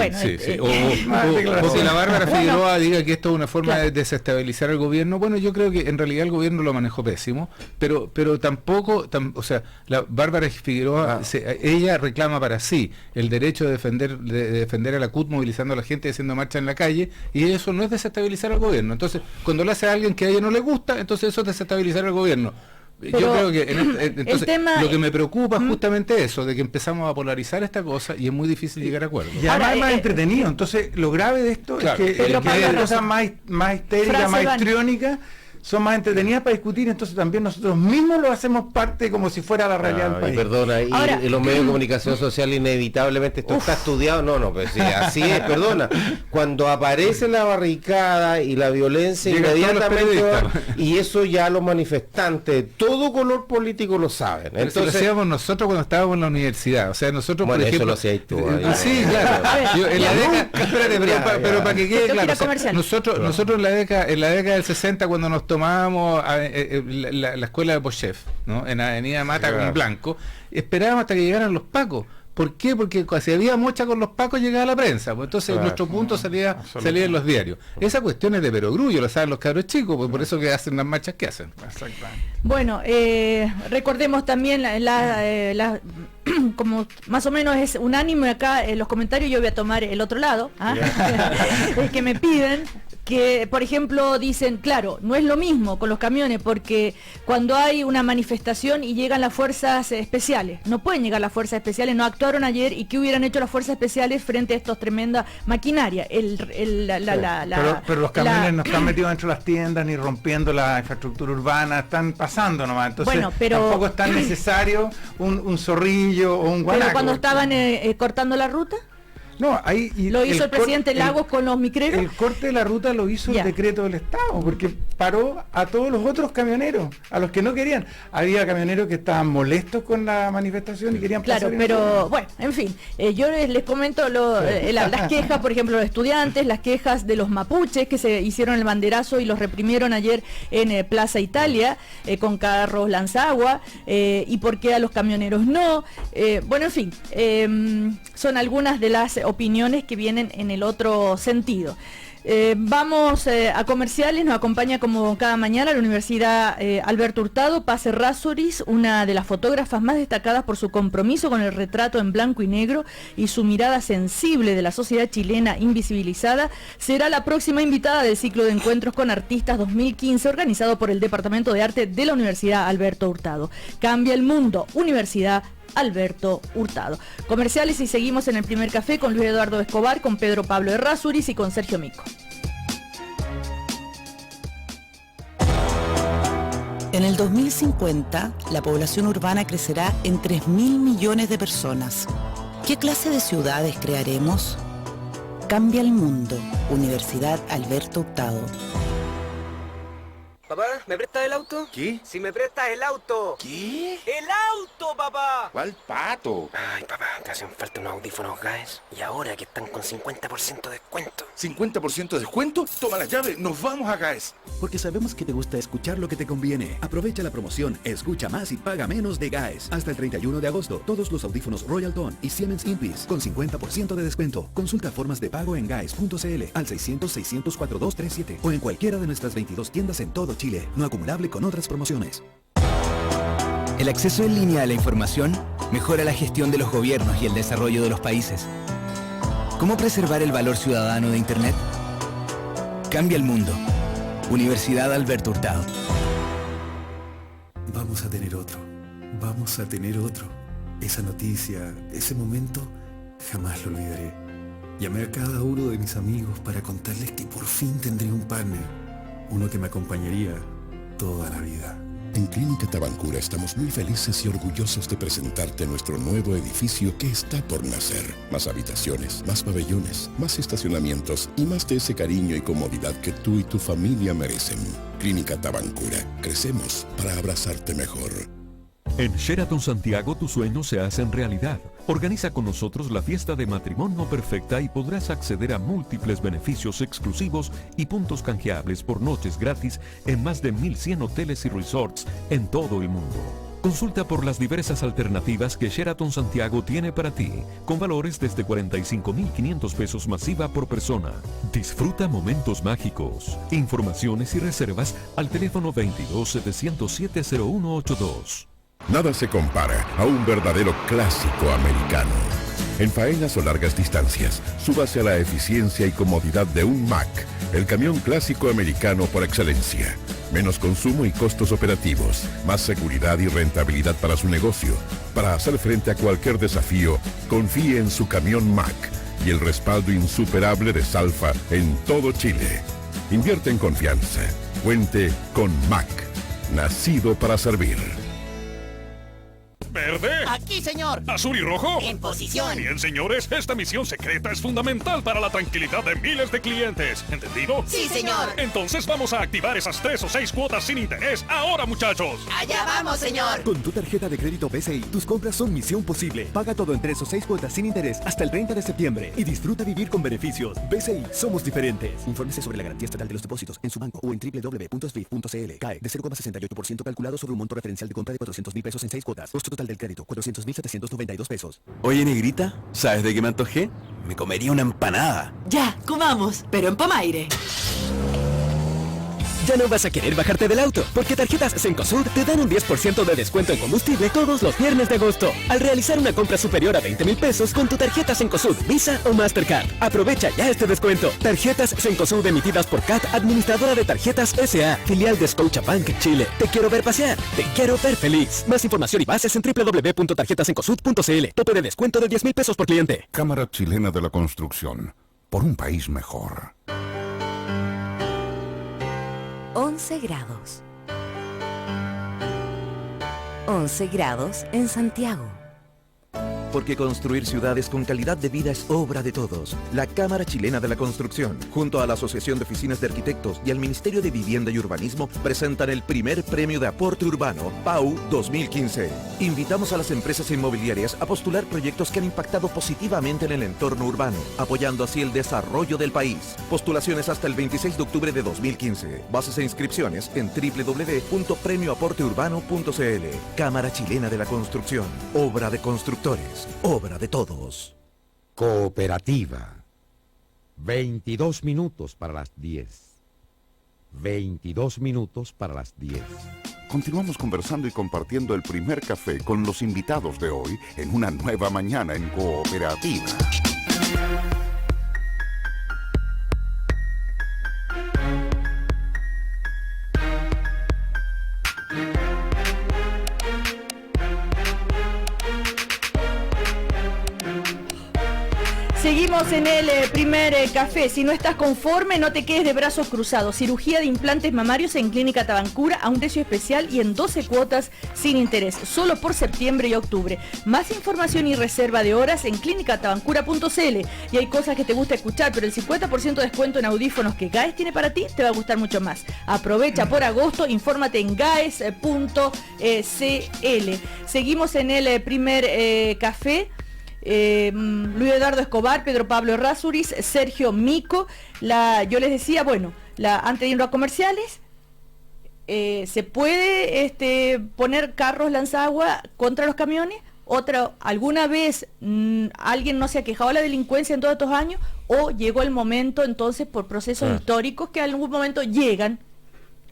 la Bárbara Figueroa diga que esto es una forma de desestabilizar al gobierno. Bueno, yo creo que en realidad el gobierno lo manejó pésimo, pero tampoco, o sea, la Bárbara Figueroa, ella reclama para sí el derecho de defender a la CUT movilizando a la gente y haciendo marcha en la calle, y eso no es desestabilizar al gobierno. Entonces, cuando lo hace a alguien que a ella no le gusta, entonces eso es desestabilizar al gobierno. Pero yo creo que entonces, lo que me preocupa es justamente eso, de que empezamos a polarizar esta cosa y es muy difícil llegar a acuerdos. Y además es más entretenido. Entonces, lo grave de esto es que las cosas más histéricas, más histriónicas, son más entretenidas para discutir, entonces también nosotros mismos lo hacemos parte como si fuera la realidad del país. Perdona, y los medios de comunicación social inevitablemente esto está estudiado, pues sí, así es, perdona. Cuando aparece la barricada y la violencia inmediatamente y eso ya los manifestantes de todo color político lo saben. Entonces lo hacíamos nosotros cuando estábamos en la universidad, o sea, nosotros por ejemplo, eso lo hacías tú. Sí, claro. Yo, en la década, pero para que quede claro, nosotros en la década del 60 cuando nos tomábamos la escuela de Pochef, ¿no? En Avenida Mata con Blanco, esperábamos hasta que llegaran los pacos. ¿Por qué? Porque si había mocha con los pacos llegaba la prensa, pues entonces nuestro punto salía en los diarios. Esa cuestión es de perogrullo, lo saben los cabros chicos, pues por eso que hacen las marchas que hacen. Bueno, recordemos también como más o menos es unánime acá en los comentarios, yo voy a tomar el otro lado, es que me piden que, por ejemplo, dicen, claro, no es lo mismo con los camiones, porque cuando hay una manifestación y llegan las fuerzas especiales, no pueden llegar las fuerzas especiales, no actuaron ayer, y ¿qué hubieran hecho las fuerzas especiales frente a estos tremenda maquinaria? Pero los camiones no están metidos dentro de las tiendas ni rompiendo la infraestructura urbana, están pasando nomás, entonces tampoco es tan necesario un zorrillo o un guanaco. Pero cuando estaban cortando la ruta. No, ahí lo hizo el presidente Lagos con los micreros. El corte de la ruta lo hizo el decreto del Estado, porque paró a todos los otros camioneros, a los que no querían. Había camioneros que estaban molestos con la manifestación y querían pasar. Claro, pero bueno, en fin, yo les comento las quejas, por ejemplo, de los estudiantes, las quejas de los mapuches que se hicieron el banderazo y los reprimieron ayer en Plaza Italia con carros lanzagua, y por qué a los camioneros no. Bueno, en fin, son algunas de las opiniones que vienen en el otro sentido. Vamos a comerciales, nos acompaña como cada mañana la Universidad Alberto Hurtado, Paz Errázuriz, una de las fotógrafas más destacadas por su compromiso con el retrato en blanco y negro y su mirada sensible de la sociedad chilena invisibilizada, será la próxima invitada del ciclo de encuentros con artistas 2015 organizado por el Departamento de Arte de la Universidad Alberto Hurtado. Cambia el mundo, Universidad Alberto Hurtado. Comerciales y seguimos en el primer café con Luis Eduardo Escobar, con Pedro Pablo Errázuriz y con Sergio Mico. En el 2050, la población urbana crecerá en 3.000 millones de personas. ¿Qué clase de ciudades crearemos? Cambia el mundo. Universidad Alberto Hurtado. Papá, ¿me prestas el auto? ¿Qué? Si me prestas el auto. ¿Qué? ¡El auto, papá! ¿Cuál pato? Ay, papá, te hacen falta unos audífonos GAES. Y ahora que están con 50% de descuento. ¿50% de descuento? Toma la llave, nos vamos a GAES. Porque sabemos que te gusta escuchar lo que te conviene. Aprovecha la promoción Escucha Más y Paga Menos de GAES. Hasta el 31 de agosto, todos los audífonos Royal Tone y Siemens Inpeace con 50% de descuento. Consulta formas de pago en gaes.cl al 600-600-4237 o en cualquiera de nuestras 22 tiendas en todo Chile, no acumulable con otras promociones. El acceso en línea a la información mejora la gestión de los gobiernos y el desarrollo de los países. ¿Cómo preservar el valor ciudadano de Internet? Cambia el mundo. Universidad Alberto Hurtado. Vamos a tener otro. Vamos a tener otro. Esa noticia, ese momento, jamás lo olvidaré. Llamé a cada uno de mis amigos para contarles que por fin tendría un partner, uno que me acompañaría toda la vida. En Clínica Tabancura estamos muy felices y orgullosos de presentarte nuestro nuevo edificio que está por nacer. Más habitaciones, más pabellones, más estacionamientos y más de ese cariño y comodidad que tú y tu familia merecen. Clínica Tabancura. Crecemos para abrazarte mejor. En Sheraton Santiago tus sueños se hacen realidad. Organiza con nosotros la fiesta de matrimonio perfecta y podrás acceder a múltiples beneficios exclusivos y puntos canjeables por noches gratis en más de 1.100 hoteles y resorts en todo el mundo. Consulta por las diversas alternativas que Sheraton Santiago tiene para ti, con valores desde 45.500 pesos masiva por persona. Disfruta momentos mágicos. Informaciones y reservas al teléfono 22-707-0182. Nada se compara a un verdadero clásico americano. En faenas o largas distancias, súbase a la eficiencia y comodidad de un Mack, el camión clásico americano por excelencia. Menos consumo y costos operativos, más seguridad y rentabilidad para su negocio. Para hacer frente a cualquier desafío, confíe en su camión Mack y el respaldo insuperable de Salfa en todo Chile. Invierte en confianza. Cuente con Mack, nacido para servir. ¿Verde? Aquí, señor. ¿Azul y rojo? En posición. Bien, señores, esta misión secreta es fundamental para la tranquilidad de miles de clientes. ¿Entendido? Sí, señor. Entonces vamos a activar esas 3 o 6 cuotas sin interés ahora, muchachos. Allá vamos, señor. Con tu tarjeta de crédito BCI, tus compras son misión posible. Paga todo en 3 o 6 cuotas sin interés hasta el 30 de septiembre y disfruta vivir con beneficios. BCI, somos diferentes. Infórmese sobre la garantía estatal de los depósitos en su banco o en www.swift.cl. CAE de 0,68% calculado sobre un monto referencial de compra de 400.000 pesos en 6 cuotas. Costo total del crédito, 400.792 pesos. Oye, negrita, ¿sabes de qué me antojé? Me comería una empanada. Ya, comamos, pero en Pomaire. Ya no vas a querer bajarte del auto, porque tarjetas Cencosud te dan un 10% de descuento en combustible todos los viernes de agosto, al realizar una compra superior a 20.000 pesos con tu tarjeta Cencosud, Visa o Mastercard. Aprovecha ya este descuento. Tarjetas Cencosud emitidas por CAT, administradora de tarjetas S.A., filial de Scotiabank Chile. Te quiero ver pasear, te quiero ver feliz. Más información y bases en www.tarjetasencosud.cl. Tope de descuento de 10.000 pesos por cliente. Cámara Chilena de la Construcción. Por un país mejor. 11 grados. 11 grados en Santiago. Porque construir ciudades con calidad de vida es obra de todos. La Cámara Chilena de la Construcción, junto a la Asociación de Oficinas de Arquitectos y al Ministerio de Vivienda y Urbanismo, presentan el primer premio de aporte urbano, PAU 2015. Invitamos a las empresas inmobiliarias a postular proyectos que han impactado positivamente en el entorno urbano, apoyando así el desarrollo del país. Postulaciones hasta el 26 de octubre de 2015. Bases e inscripciones en www.premioaporteurbano.cl. Cámara Chilena de la Construcción. Obra de constructores. Obra de todos. Cooperativa. 22 minutos para las 10. 22 minutos para las 10. Continuamos conversando y compartiendo el primer café con los invitados de hoy en una nueva mañana en Cooperativa. Seguimos en el primer café. Si no estás conforme, no te quedes de brazos cruzados. Cirugía de implantes mamarios en Clínica Tabancura a un precio especial y en 12 cuotas sin interés, solo por septiembre y octubre. Más información y reserva de horas en clínicatabancura.cl. Y hay cosas que te gusta escuchar, pero el 50% de descuento en audífonos que GAES tiene para ti te va a gustar mucho más. Aprovecha por agosto, infórmate en gaes.cl. Seguimos en el primer café. Luis Eduardo Escobar, Pedro Pablo Errázuriz, Sergio Mico. Yo les decía, bueno, antes de irnos a comerciales, se puede poner carros lanzagua contra los camiones. ¿Alguna vez alguien no se ha quejado de la delincuencia en todos estos años? ¿O llegó el momento entonces por procesos históricos que en algún momento llegan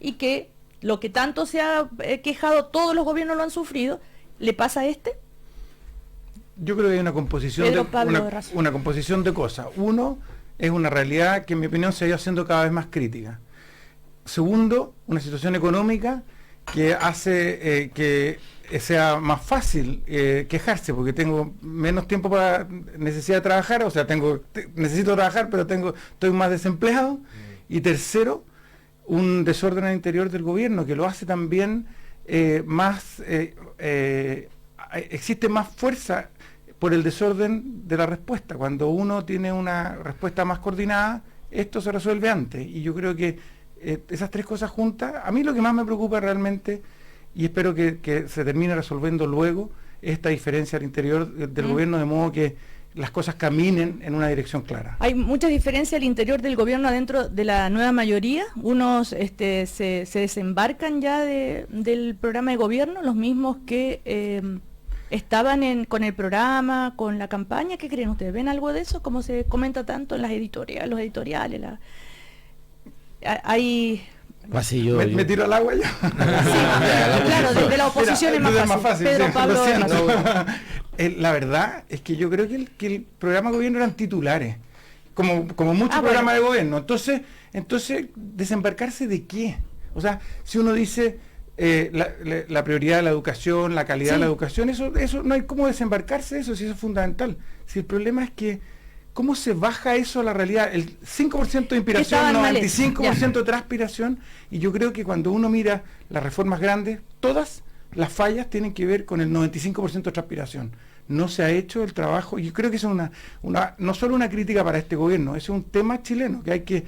y que lo que tanto se ha quejado, todos los gobiernos lo han sufrido, le pasa a este? Yo creo que hay una composición una composición de cosas. Uno, es una realidad que en mi opinión se ha ido haciendo cada vez más crítica. Segundo, una situación económica que hace que sea más fácil quejarse, porque tengo menos tiempo para necesidad de trabajar, o sea, necesito trabajar, pero estoy más desempleado. Y tercero, un desorden al interior del gobierno que lo hace también existe más fuerza por el desorden de la respuesta. Cuando uno tiene una respuesta más coordinada, esto se resuelve antes. Y yo creo que esas tres cosas juntas, a mí lo que más me preocupa realmente, y espero que se termine resolviendo luego, esta diferencia al interior del gobierno, de modo que las cosas caminen en una dirección clara. Hay mucha diferencia al interior del gobierno adentro de la nueva mayoría. Unos se desembarcan ya del programa de gobierno, los mismos que estaban con el programa, con la campaña. ¿Qué creen ustedes? ¿Ven algo de eso? Como se comenta tanto en las editoriales, los editoriales. Hay... Me tiro al agua ya. Claro, desde la oposición es más fácil. Pedro, sí, Pablo, la verdad es que yo creo que el programa de gobierno eran titulares, como muchos programas de gobierno. Entonces, ¿desembarcarse de qué? O sea, si uno dice la prioridad de la educación, la calidad de la educación, eso no hay cómo desembarcarse de eso, si eso es fundamental. Si el problema es que ¿cómo se baja eso a la realidad? El 5% de inspiración, 95% de transpiración, y yo creo que cuando uno mira las reformas grandes, todas las fallas tienen que ver con el 95% de transpiración. No se ha hecho el trabajo, y yo creo que es no solo una crítica para este gobierno, es un tema chileno, que hay que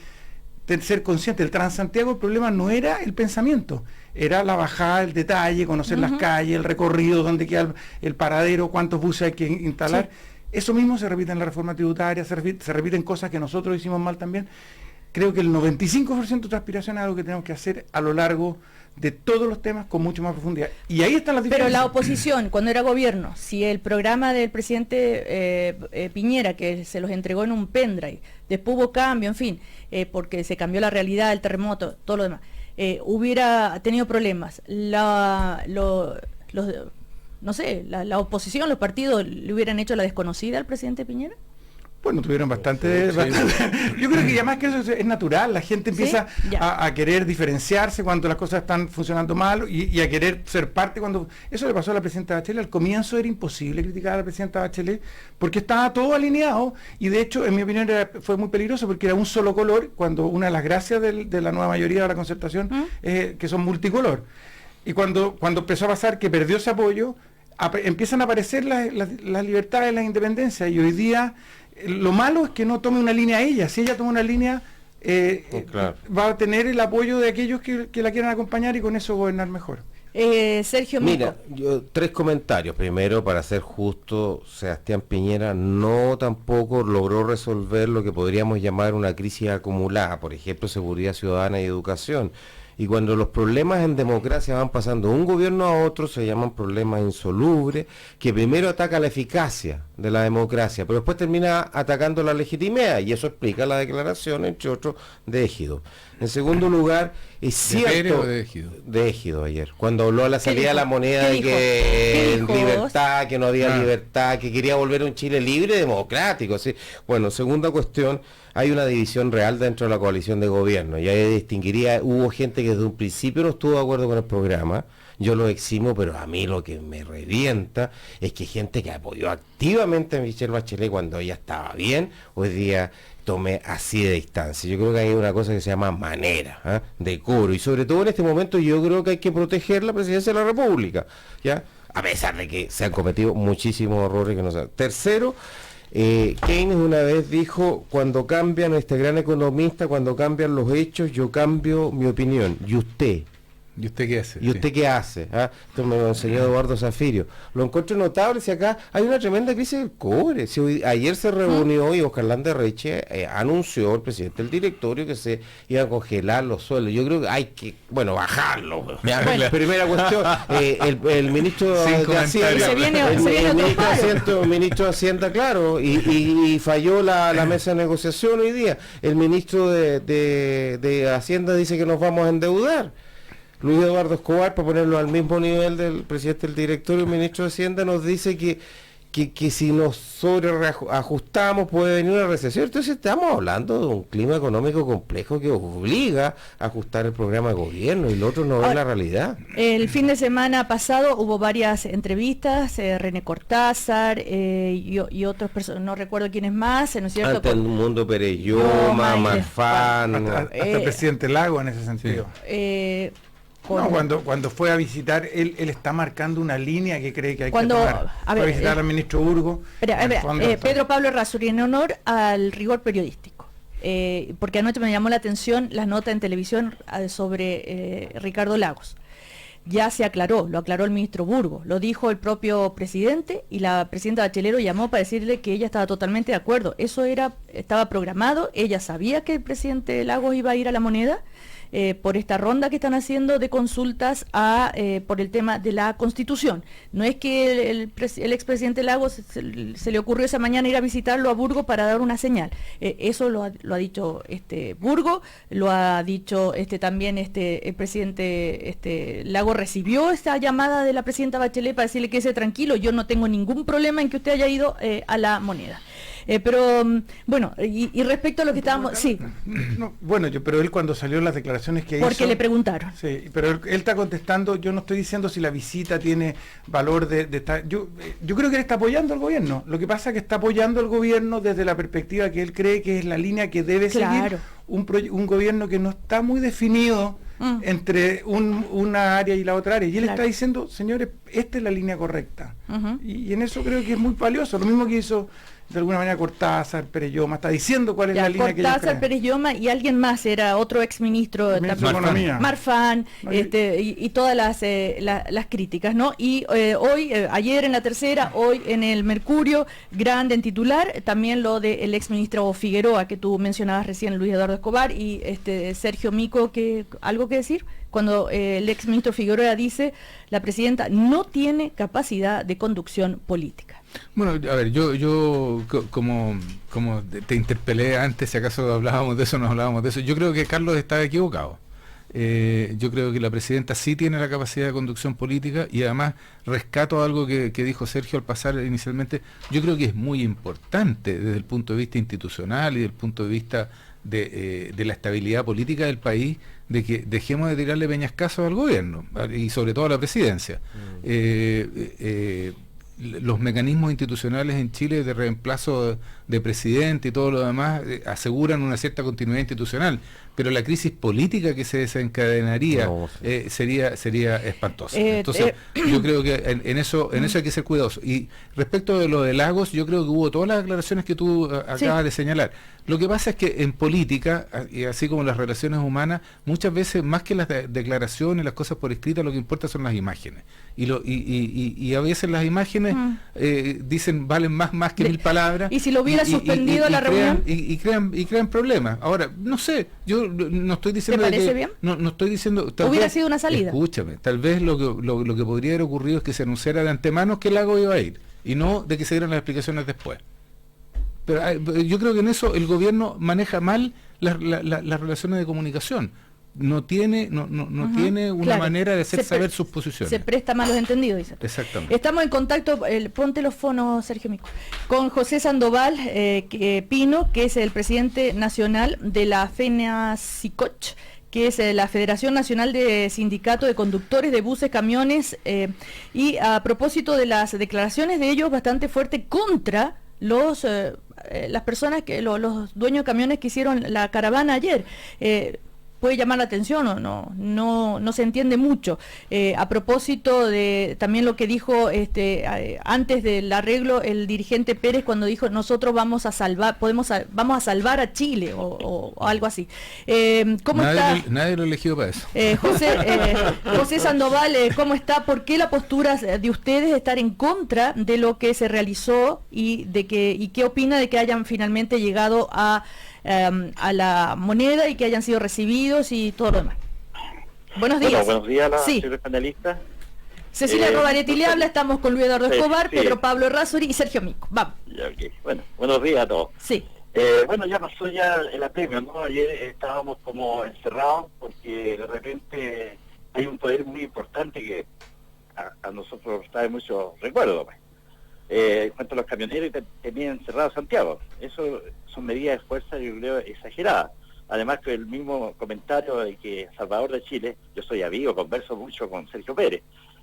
ser consciente. El Transantiago, el problema no era el pensamiento, era la bajada, el detalle, conocer las calles, el recorrido, dónde queda el paradero, cuántos buses hay que instalar. Sí. Eso mismo se repite en la reforma tributaria, se repiten cosas que nosotros hicimos mal también. Creo que el 95% de transpiración es algo que tenemos que hacer a lo largo de todos los temas con mucho más profundidad. Y ahí están las diferencias. Pero la oposición, cuando era gobierno, si el programa del presidente Piñera, que se los entregó en un pendrive, después hubo cambio, en fin, porque se cambió la realidad, el terremoto, todo lo demás, hubiera tenido problemas, no sé, la oposición, los partidos, ¿le hubieran hecho la desconocida al presidente Piñera? Bueno, tuvieron bastante. Yo creo que además que eso es natural, la gente empieza a querer diferenciarse cuando las cosas están funcionando mal y a querer ser parte cuando... Eso le pasó a la presidenta Bachelet. Al comienzo era imposible criticar a la presidenta Bachelet porque estaba todo alineado, y de hecho, en mi opinión, fue muy peligroso porque era un solo color, cuando una de las gracias de la nueva mayoría de la concertación es que son multicolor. Y cuando empezó a pasar que perdió ese apoyo, empiezan a aparecer las libertades, las independencias, y hoy día lo malo es que no tome una línea ella. Si ella toma una línea, va a tener el apoyo de aquellos que la quieran acompañar y con eso gobernar mejor. Sergio, mira, yo 3 comentarios. Primero, para ser justo, Sebastián Piñera no tampoco logró resolver lo que podríamos llamar una crisis acumulada, por ejemplo, seguridad ciudadana y educación. Y cuando los problemas en democracia van pasando de un gobierno a otro, se llaman problemas insolubles, que primero ataca la eficacia de la democracia, pero después termina atacando la legitimidad, y eso explica la declaración, entre otros, de Égido. En segundo lugar, es cierto... ¿De Égido ayer, cuando habló a la salida de la moneda de que libertad, que no había libertad, que quería volver a un Chile libre y democrático. ¿Sí? Bueno, segunda cuestión, hay una división real dentro de la coalición de gobierno, y ahí distinguiría, hubo gente que desde un principio no estuvo de acuerdo con el programa, yo lo eximo, pero a mí lo que me revienta es que gente que apoyó activamente a Michelle Bachelet cuando ella estaba bien, hoy día tome así de distancia. Yo creo que hay una cosa que se llama manera, decoro, y sobre todo en este momento yo creo que hay que proteger la presidencia de la República, ¿ya? A pesar de que se han cometido muchísimos errores que no se... Tercero, Keynes una vez dijo, cuando cambian, este gran economista, cuando cambian los hechos, yo cambio mi opinión. ¿Y usted? ¿Y usted qué hace? ¿Y usted qué hace? Esto me lo enseñó Eduardo Zafirio. Lo encuentro notable, si acá hay una tremenda crisis del cobre. Si ayer se reunió y Oscar Landerreche anunció, el presidente del directorio, que se iban a congelar los sueldos. Yo creo que hay que, bajarlo. Primera cuestión, el ministro de Hacienda, el ministro de Hacienda, claro, y falló la mesa de negociación hoy día. El ministro de Hacienda dice que nos vamos a endeudar. Luis Eduardo Escobar, para ponerlo al mismo nivel del presidente del directorio, el ministro de Hacienda, nos dice que que si nos sobreajustamos puede venir una recesión. Entonces estamos hablando de un clima económico complejo que obliga a ajustar el programa de gobierno y el otro no es la realidad. El fin de semana pasado hubo varias entrevistas, René Cortázar y otros personas, no recuerdo quiénes más, ¿no es cierto? Hasta el Mundo Pereyoma, Marfan, hasta el presidente Lago en ese sentido. Cuando fue a visitar, él está marcando una línea que cree que hay que tomar. Fue a visitar al ministro Burgo. Pedro Pablo Errázuriz, en honor al rigor periodístico, porque anoche me llamó la atención la nota en televisión sobre Ricardo Lagos. Ya se aclaró, lo aclaró el ministro Burgo, lo dijo el propio presidente y la presidenta Bachelet llamó para decirle que ella estaba totalmente de acuerdo. Eso estaba programado, ella sabía que el presidente Lagos iba a ir a La Moneda, por esta ronda que están haciendo de consultas por el tema de la Constitución. No es que el expresidente Lagos se le ocurrió esa mañana ir a visitarlo a Burgo para dar una señal. Eso lo ha dicho Burgo, lo ha dicho también el presidente Lagos recibió esta llamada de la presidenta Bachelet para decirle que quede tranquilo, yo no tengo ningún problema en que usted haya ido a La Moneda. Pero bueno, y respecto a lo que estábamos... Sí. No, bueno, pero él cuando salió las declaraciones que hizo... Porque le preguntaron. Sí, pero él está contestando, yo no estoy diciendo si la visita tiene valor de estar... Yo creo que él está apoyando al gobierno. Lo que pasa es que está apoyando al gobierno desde la perspectiva que él cree que es la línea que debe seguir un gobierno que no está muy definido entre una área y la otra área. Y él está diciendo, señores, esta es la línea correcta. Y en eso creo que es muy valioso. Lo mismo que hizo... de alguna manera Cortázar, Pereyoma, está diciendo cuál es la línea que ellos creen. Cortázar, Pereyoma y alguien más, era otro exministro de Marfan, y todas las críticas, ¿no? Y ayer en La Tercera, hoy en el Mercurio, grande en titular, también lo del exministro Figueroa, que tú mencionabas recién, Luis Eduardo Escobar, y Sergio Mico, ¿algo que decir? Cuando el exministro Figueroa dice, la presidenta no tiene capacidad de conducción política. Bueno, a ver, yo como te interpelé antes, si acaso hablábamos de eso, no hablábamos de eso, yo creo que Carlos está equivocado. Yo creo que la presidenta sí tiene la capacidad de conducción política y además rescato algo que dijo Sergio al pasar inicialmente. Yo creo que es muy importante desde el punto de vista institucional y desde el punto de vista de la estabilidad política del país, de que dejemos de tirarle peñascasos al gobierno y sobre todo a la presidencia. Los mecanismos institucionales en Chile de reemplazo de presidente y todo lo demás aseguran una cierta continuidad institucional, pero la crisis política que se desencadenaría sería espantosa. Entonces yo creo que en eso hay que ser cuidadoso. Y respecto de lo de Lagos, yo creo que hubo todas las declaraciones que tú acabas de señalar. Lo que pasa es que en política, y así como en las relaciones humanas, muchas veces más que las declaraciones, las cosas por escrito, lo que importa son las imágenes. Y a veces las imágenes valen más que 1000 palabras. Y si lo hubiera suspendido la reunión y crean problemas. Ahora, no sé, yo no estoy diciendo... ¿Te parece bien? No estoy diciendo... Hubiera sido una salida. Escúchame, tal vez lo que podría haber ocurrido es que se anunciara de antemano que Lago iba a ir, y no de que se dieran las explicaciones después. Pero yo creo que en eso el gobierno maneja mal las relaciones de comunicación. No tiene una manera de hacer saber sus posiciones. Se presta malos entendidos, dice. Exactamente. Estamos en contacto, ponte los fonos, Sergio Mico, con José Sandoval Pino, que es el presidente nacional de la FENASICOCH, que es la Federación Nacional de Sindicato de Conductores de Buses, Camiones, y a propósito de las declaraciones de ellos bastante fuertes contra las personas, los dueños de camiones que hicieron la caravana ayer. Puede llamar la atención o no se entiende mucho. A propósito de también lo que dijo antes del arreglo el dirigente Pérez, cuando dijo nosotros vamos a salvar a Chile o algo así. Nadie lo eligió para eso. José Sandoval, ¿cómo está? ¿Por qué la postura de ustedes estar en contra de lo que se realizó y qué opina de que hayan finalmente llegado a la moneda y que hayan sido recibidos y todo lo demás? Buenos días. Buenos días a los panelistas. Cecilia Rovaretti le habla, estamos con Luis Eduardo Escobar, Pedro Pablo Errázuriz y Sergio Mico. Vamos. Bueno, buenos días a todos. Sí. Bueno, ya pasó ya el apremio, ¿no? Ayer estábamos como encerrados porque de repente hay un poder muy importante que a nosotros nos trae mucho recuerdo, pues. en cuanto a los camioneros y tenían cerrado Santiago. Eso son medidas de fuerza, yo creo, exageradas. Además que el mismo comentario de que Salvador de Chile, yo soy amigo, converso mucho con Sergio Pérez,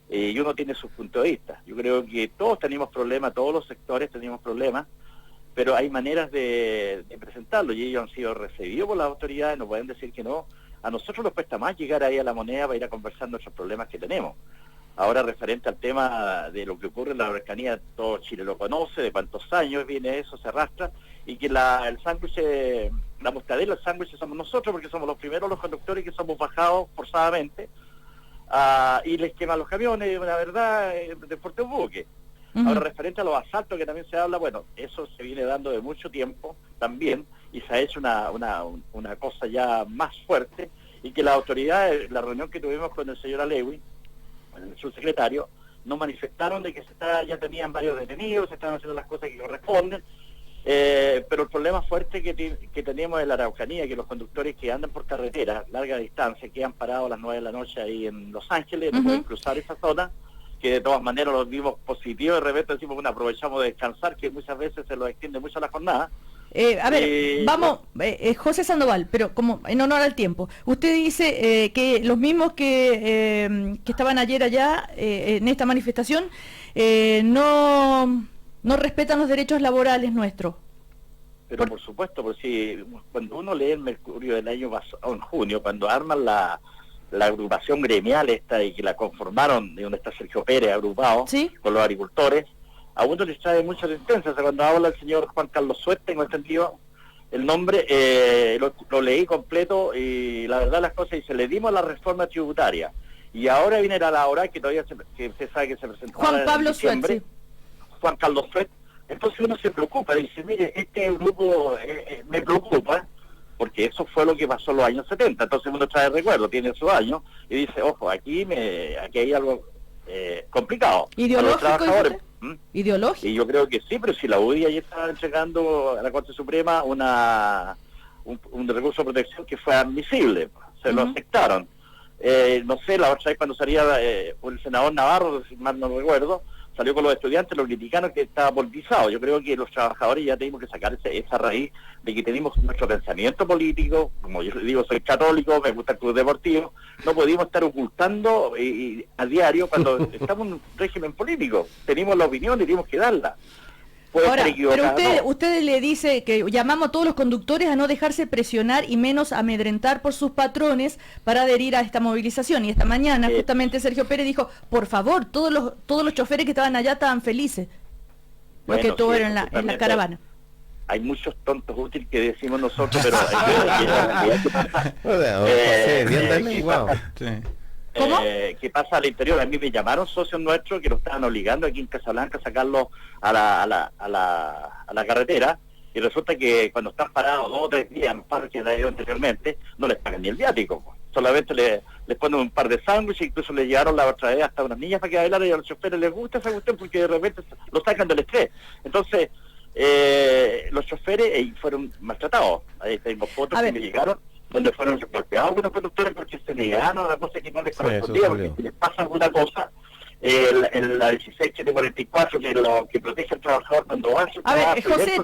y uno tiene su punto de vista. Yo creo que todos tenemos problemas, todos los sectores tenemos problemas, pero hay maneras de presentarlo, y ellos han sido recibidos por las autoridades, no pueden decir que no. A nosotros nos cuesta más llegar ahí a la moneda para ir a conversar nuestros problemas que tenemos. Ahora, referente al tema de lo que ocurre en la Araucanía, todo Chile lo conoce, de cuántos años viene eso, se arrastra, y que el sándwich, la mortadela, el sándwich somos nosotros, porque somos los primeros los conductores que somos bajados forzadamente, y les queman los camiones, la verdad, de fuerte buque. Ahora, referente a los asaltos que también se habla, bueno, eso se viene dando de mucho tiempo también, y se ha hecho una cosa ya más fuerte, y que las autoridades, la reunión que tuvimos con el señor Alewi, el subsecretario, nos manifestaron de que ya tenían varios detenidos, se estaban haciendo las cosas que corresponden, pero el problema fuerte que tenemos en la Araucanía, que los conductores que andan por carretera, larga distancia, que han parado a las 9 de la noche ahí en Los Ángeles, no pueden cruzar esa zona, que de todas maneras los vimos positivos, de repente decimos, bueno, aprovechamos de descansar, que muchas veces se los extiende mucho la jornada. A ver, vamos, José Sandoval, pero como en honor al tiempo, usted dice que los mismos que estaban ayer allá en esta manifestación no respetan los derechos laborales nuestros. Pero por supuesto, porque si cuando uno lee el Mercurio del año pasado, en junio, cuando arman la agrupación gremial esta y que la conformaron, de donde está Sergio Pérez agrupado, ¿sí?, con los agricultores, a uno les trae mucha resistencia. O sea, cuando habla el señor Juan Carlos Suet, tengo entendido el nombre, lo leí completo, y la verdad las cosas, y se le dimos la reforma tributaria, y ahora viene la hora que todavía que usted sabe que se presentó Juan Pablo Suet, sí. Juan Carlos Suet. Entonces uno se preocupa, dice, mire, este grupo me preocupa, porque eso fue lo que pasó en los años 70, entonces uno trae recuerdo, tiene su año, y dice, ojo, aquí hay algo complicado. ¿Ideológico? ¿Ideológico? Y yo creo que sí, pero si la UDI ayer estaba entregando a la Corte Suprema un recurso de protección que fue admisible, se lo aceptaron. No sé, la otra vez cuando salía el senador Navarro, si mal no recuerdo, salió con los estudiantes, lo criticaron que estaba politizado. Yo creo que los trabajadores ya tenemos que sacar esa raíz de que tenemos nuestro pensamiento político. Como yo digo, soy católico, me gusta el club deportivo, no podemos estar ocultando a diario cuando estamos en un régimen político. Tenemos la opinión y tenemos que darla. Ahora, pero usted le dice que llamamos a todos los conductores a no dejarse presionar y menos amedrentar por sus patrones para adherir a esta movilización. Y esta mañana justamente Sergio Pérez dijo, por favor, todos los choferes que estaban allá estaban felices, porque todo era en la caravana. Hay muchos tontos útiles que decimos nosotros, pero ¿cómo? ¿Qué pasa al interior? A mí me llamaron socios nuestros que lo estaban obligando aquí en Casablanca a sacarlo a la carretera, y resulta que cuando están parados 2 o 3 días en parque de ido anteriormente, no les pagan ni el viático, solamente les ponen un par de sándwiches, incluso les llevaron la otra vez hasta unas niñas para que bailaran, y a los choferes les gusta esa cuestión porque de repente lo sacan del estrés. Entonces los choferes fueron maltratados. Ahí tengo fotos que me llegaron donde fueron golpeados algunos conductores porque se negaron a la cosa que no les correspondía, porque si les pasa alguna cosa, la 16744 que protege al trabajador cuando va a su trabajo. A ver, José,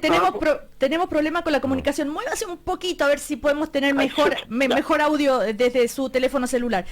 tenemos problemas con la comunicación. Muévase un poquito a ver si podemos tener mejor audio desde su teléfono celular.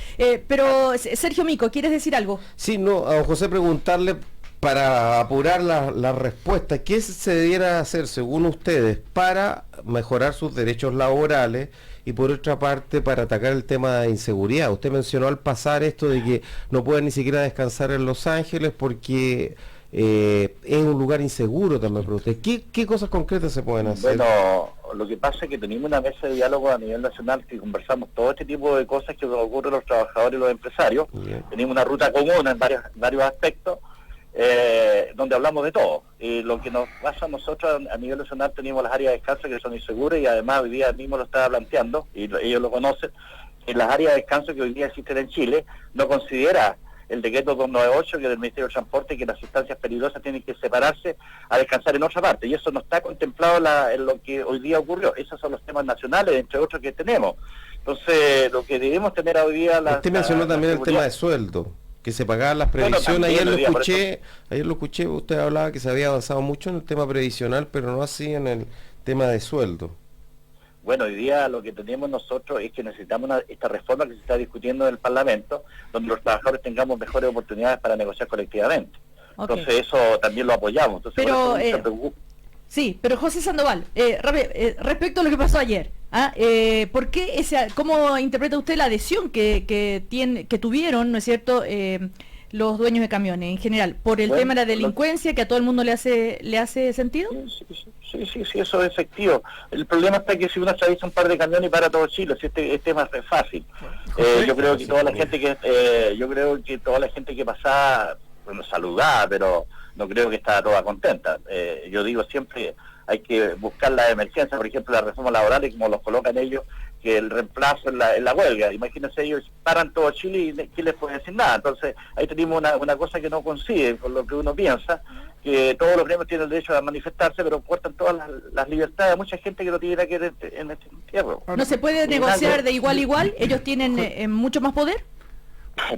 Pero Sergio Mico, ¿quieres decir algo? Sí, no, a José preguntarle, para apurar la respuesta, ¿qué se debiera hacer según ustedes para mejorar sus derechos laborales y por otra parte para atacar el tema de inseguridad? Usted mencionó al pasar esto de que no pueden ni siquiera descansar en Los Ángeles porque es un lugar inseguro también para usted. ¿Qué cosas concretas se pueden hacer? Bueno, lo que pasa es que tenemos una mesa de diálogo a nivel nacional que conversamos todo este tipo de cosas que ocurren a los trabajadores y los empresarios. Tenemos una ruta común en varios aspectos, donde hablamos de todo. Lo que nos pasa a nosotros a nivel nacional, tenemos las áreas de descanso que son inseguras, y además hoy día mismo lo estaba planteando, y ellos lo conocen, en las áreas de descanso que hoy día existen en Chile, no considera el decreto 298 que del Ministerio del Transporte, que las sustancias peligrosas tienen que separarse a descansar en otra parte, y eso no está contemplado en lo que hoy día ocurrió. Esos son los temas nacionales, entre otros, que tenemos. Entonces, lo que debemos tener hoy día... Usted mencionó también el tema de sueldo. que se pagaban las previsiones. Ayer lo escuché, usted hablaba que se había avanzado mucho en el tema previsional, pero no así en el tema de sueldo. Bueno, hoy día lo que tenemos nosotros es que necesitamos esta reforma que se está discutiendo en el Parlamento, donde los trabajadores tengamos mejores oportunidades para negociar colectivamente. Okay. Entonces eso también lo apoyamos. Entonces, pero, sí, pero José Sandoval, respecto a lo que pasó ayer, ¿por qué cómo interpreta usted la adhesión que tuvieron, ¿no es cierto?, los dueños de camiones en general, por el tema de la delincuencia, que a todo el mundo le hace sentido? Sí, eso es efectivo. El problema está que si uno atraviesa un par de camiones y para todo Chile, si este tema es fácil. Yo creo que toda la gente que pasaba, bueno, saludaba, pero no creo que estaba toda contenta. Yo digo siempre, hay que buscar la emergencia, por ejemplo, la reforma laboral, y como los colocan ellos, que el reemplazo en la huelga. Imagínense, ellos paran todo Chile y ¿quién les puede decir nada? Entonces, ahí tenemos una cosa que no coincide con lo que uno piensa, que todos los gremios tienen el derecho a manifestarse, pero cortan todas las libertades a mucha gente que no tiene nada que ver en este entierro. ¿No se puede negociar de igual a igual? ¿Ellos tienen mucho más poder?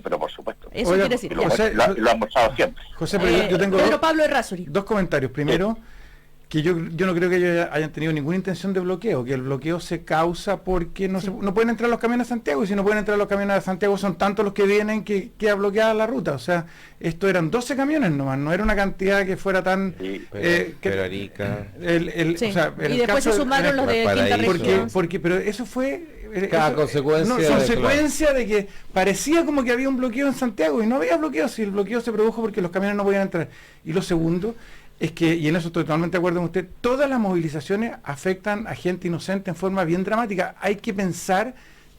Pero por supuesto. Eso quiere decir. Lo han mostrado siempre. José, pero yo tengo Pedro Pablo Errázuriz. Dos comentarios. Primero, que yo no creo que ellos hayan tenido ninguna intención de bloqueo, que el bloqueo se causa porque no pueden entrar los camiones a Santiago, y si no pueden entrar los camiones a Santiago son tantos los que vienen que queda bloqueada la ruta. O sea, esto eran 12 camiones nomás, no era una cantidad que fuera tan... Sí, pero Arica... Sí. O sea, y después se sumaron los de Quinta Región. Pero eso fue... consecuencia de que parecía como que había un bloqueo en Santiago, y no había bloqueo, si el bloqueo se produjo porque los camiones no podían entrar. Y lo segundo es que, y en eso estoy totalmente de acuerdo con usted, todas las movilizaciones afectan a gente inocente en forma bien dramática. Hay que pensar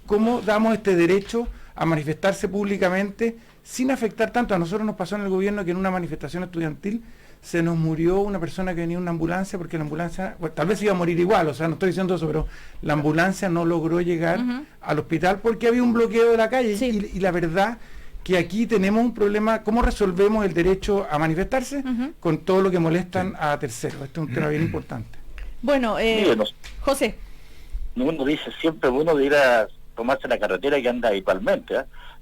cómo damos este derecho a manifestarse públicamente sin afectar tanto. A nosotros nos pasó en el gobierno que en una manifestación estudiantil se nos murió una persona que venía en una ambulancia, porque la ambulancia, bueno, tal vez iba a morir igual, o sea, no estoy diciendo eso, pero la ambulancia no logró llegar al hospital porque había un bloqueo de la calle. Sí. Y la verdad que aquí tenemos un problema, ¿cómo resolvemos el derecho a manifestarse con todo lo que molestan a terceros? Este es un tema bien importante. Bueno, José. Uno dice siempre, uno de ir a tomarse la carretera que anda habitualmente,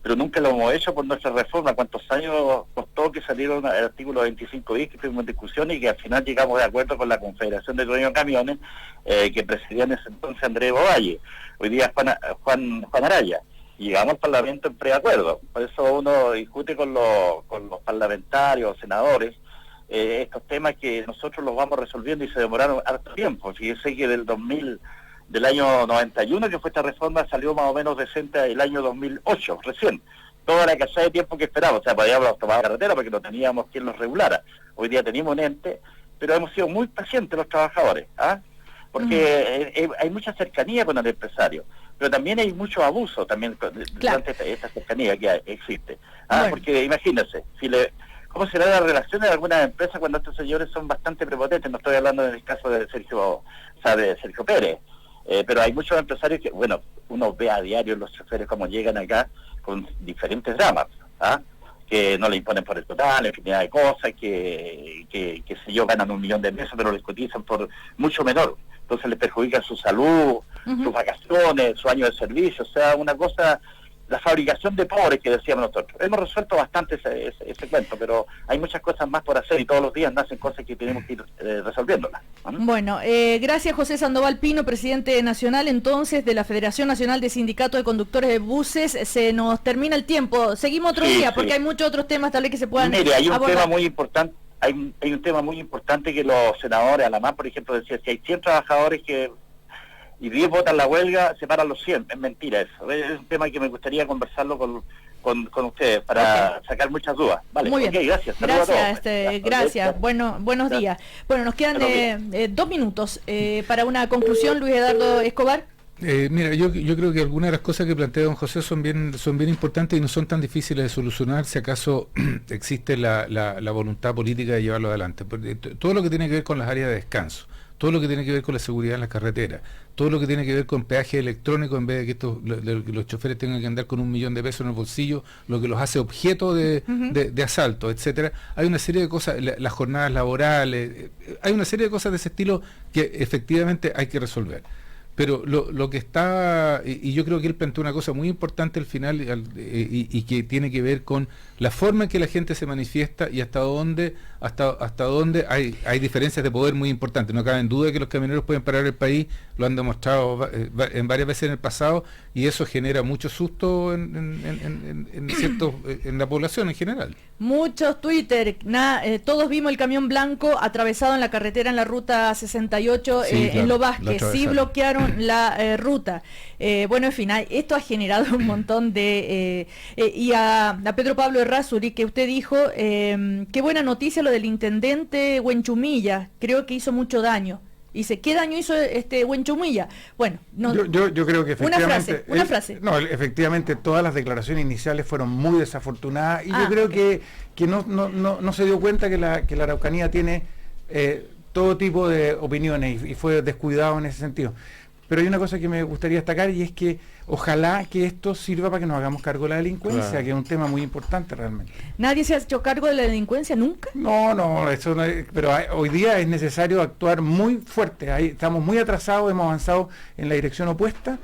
pero nunca lo hemos hecho por nuestra reforma. ¿Cuántos años costó que saliera el artículo 25 bis, que tuvimos en discusión y que al final llegamos de acuerdo con la Confederación de Dueños de Camiones, que presidía en ese entonces Andrés Bovalle, hoy día Juan Araya? Llegamos al Parlamento en preacuerdo. Por eso uno discute con los parlamentarios, senadores, estos temas que nosotros los vamos resolviendo y se demoraron harto tiempo. Fíjese que del año 91, que fue esta reforma, salió más o menos decente el año 2008, recién. Toda la cantidad de tiempo que esperábamos. O sea, podíamos tomar carretera porque no teníamos quien los regulara. Hoy día tenemos un ente, pero hemos sido muy pacientes los trabajadores, porque hay mucha cercanía con el empresario, pero también hay mucho abuso también durante esta cercanía que existe. Porque imagínense, ¿cómo será la relación de algunas empresas cuando estos señores son bastante prepotentes? No estoy hablando en el caso de Sergio Pérez, pero hay muchos empresarios que, bueno, uno ve a diario los choferes cómo llegan acá con diferentes dramas, que no le imponen por el total, infinidad de cosas, que si yo ganan 1 millón de pesos, pero les cotizan por mucho menor. Entonces les perjudica su salud, sus vacaciones, su año de servicio, o sea, una cosa, la fabricación de pobres que decíamos nosotros. Hemos resuelto bastante ese cuento, pero hay muchas cosas más por hacer y todos los días nacen cosas que tenemos que ir resolviéndolas. Bueno, gracias José Sandoval Pino, presidente nacional entonces de la Federación Nacional de Sindicatos de Conductores de Buses. Se nos termina el tiempo, seguimos otro día porque hay muchos otros temas tal vez que se puedan Mire, hay un tema muy importante. Hay un tema muy importante que los senadores, Alamán, por ejemplo, decía, si hay 100 trabajadores y 10 votan la huelga, se paran los 100. Es mentira eso. Es un tema que me gustaría conversarlo con ustedes para sacar muchas dudas. Vale, muy bien. Gracias. Gracias. Buenos días. Bueno, nos quedan 2 minutos para una conclusión, Luis Eduardo Escobar. Mira, yo creo que algunas de las cosas que plantea don José son bien importantes y no son tan difíciles de solucionar si acaso existe la voluntad política de llevarlo adelante. Todo lo que tiene que ver con las áreas de descanso, todo lo que tiene que ver con la seguridad en las carreteras, todo lo que tiene que ver con peaje electrónico, en vez de que los choferes tengan que andar con 1 millón de pesos en el bolsillo, lo que los hace objeto de asalto, etcétera. Hay una serie de cosas, las jornadas laborales, hay una serie de cosas de ese estilo que efectivamente hay que resolver. Pero lo que está, y yo creo que él planteó una cosa muy importante al final, y que tiene que ver con la forma en que la gente se manifiesta y hasta dónde hay diferencias de poder muy importantes. No cabe en duda que los camioneros pueden parar el país, lo han demostrado en varias veces en el pasado, y eso genera mucho susto en la población en general. Muchos Twitter, todos vimos el camión blanco atravesado en la carretera en la ruta 68 en Lo Vázquez, sí bloquearon la ruta. Bueno, en fin, esto ha generado un montón de... y a Pedro Pablo Errázuri, que usted dijo, qué buena noticia lo del intendente Huenchumilla, creo que hizo mucho daño. Dice, ¿qué daño hizo Huenchumilla? Bueno, no, yo creo que efectivamente... Una frase. No, efectivamente todas las declaraciones iniciales fueron muy desafortunadas, y yo creo que no se dio cuenta que la Araucanía tiene todo tipo de opiniones, y fue descuidado en ese sentido. Pero hay una cosa que me gustaría destacar, y es que ojalá que esto sirva para que nos hagamos cargo de la delincuencia, claro, que es un tema muy importante realmente. ¿Nadie se ha hecho cargo de la delincuencia nunca? No, eso no es, pero hoy día es necesario actuar muy fuerte. Estamos muy atrasados, hemos avanzado en la dirección opuesta,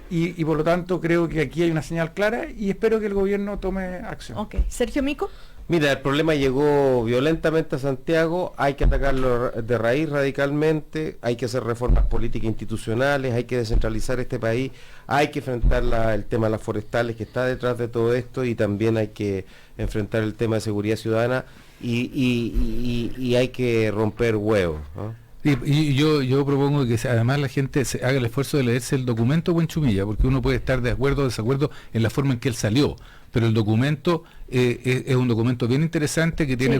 y por lo tanto creo que aquí hay una señal clara, y espero que el gobierno tome acción. Ok. Sergio Mico. Mira, el problema llegó violentamente a Santiago, hay que atacarlo de raíz radicalmente, hay que hacer reformas políticas institucionales, hay que descentralizar este país, hay que enfrentar el tema de las forestales que está detrás de todo esto, y también hay que enfrentar el tema de seguridad ciudadana, y hay que romper huevos, ¿no? Y yo propongo que además la gente se haga el esfuerzo de leerse el documento Huenchumilla, porque uno puede estar de acuerdo o desacuerdo en la forma en que él salió, pero el documento es un documento bien interesante que tiene,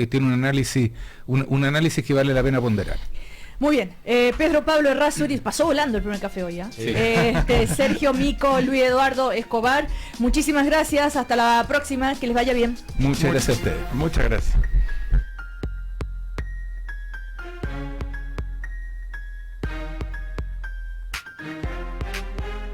tiene un análisis que vale la pena ponderar. Muy bien, Pedro Pablo Errázuri, pasó volando el primer café hoy, ¿eh? Sí. Sergio Mico, Luis Eduardo Escobar, muchísimas gracias, hasta la próxima, que les vaya bien. Muchas gracias a ustedes. Muchas gracias.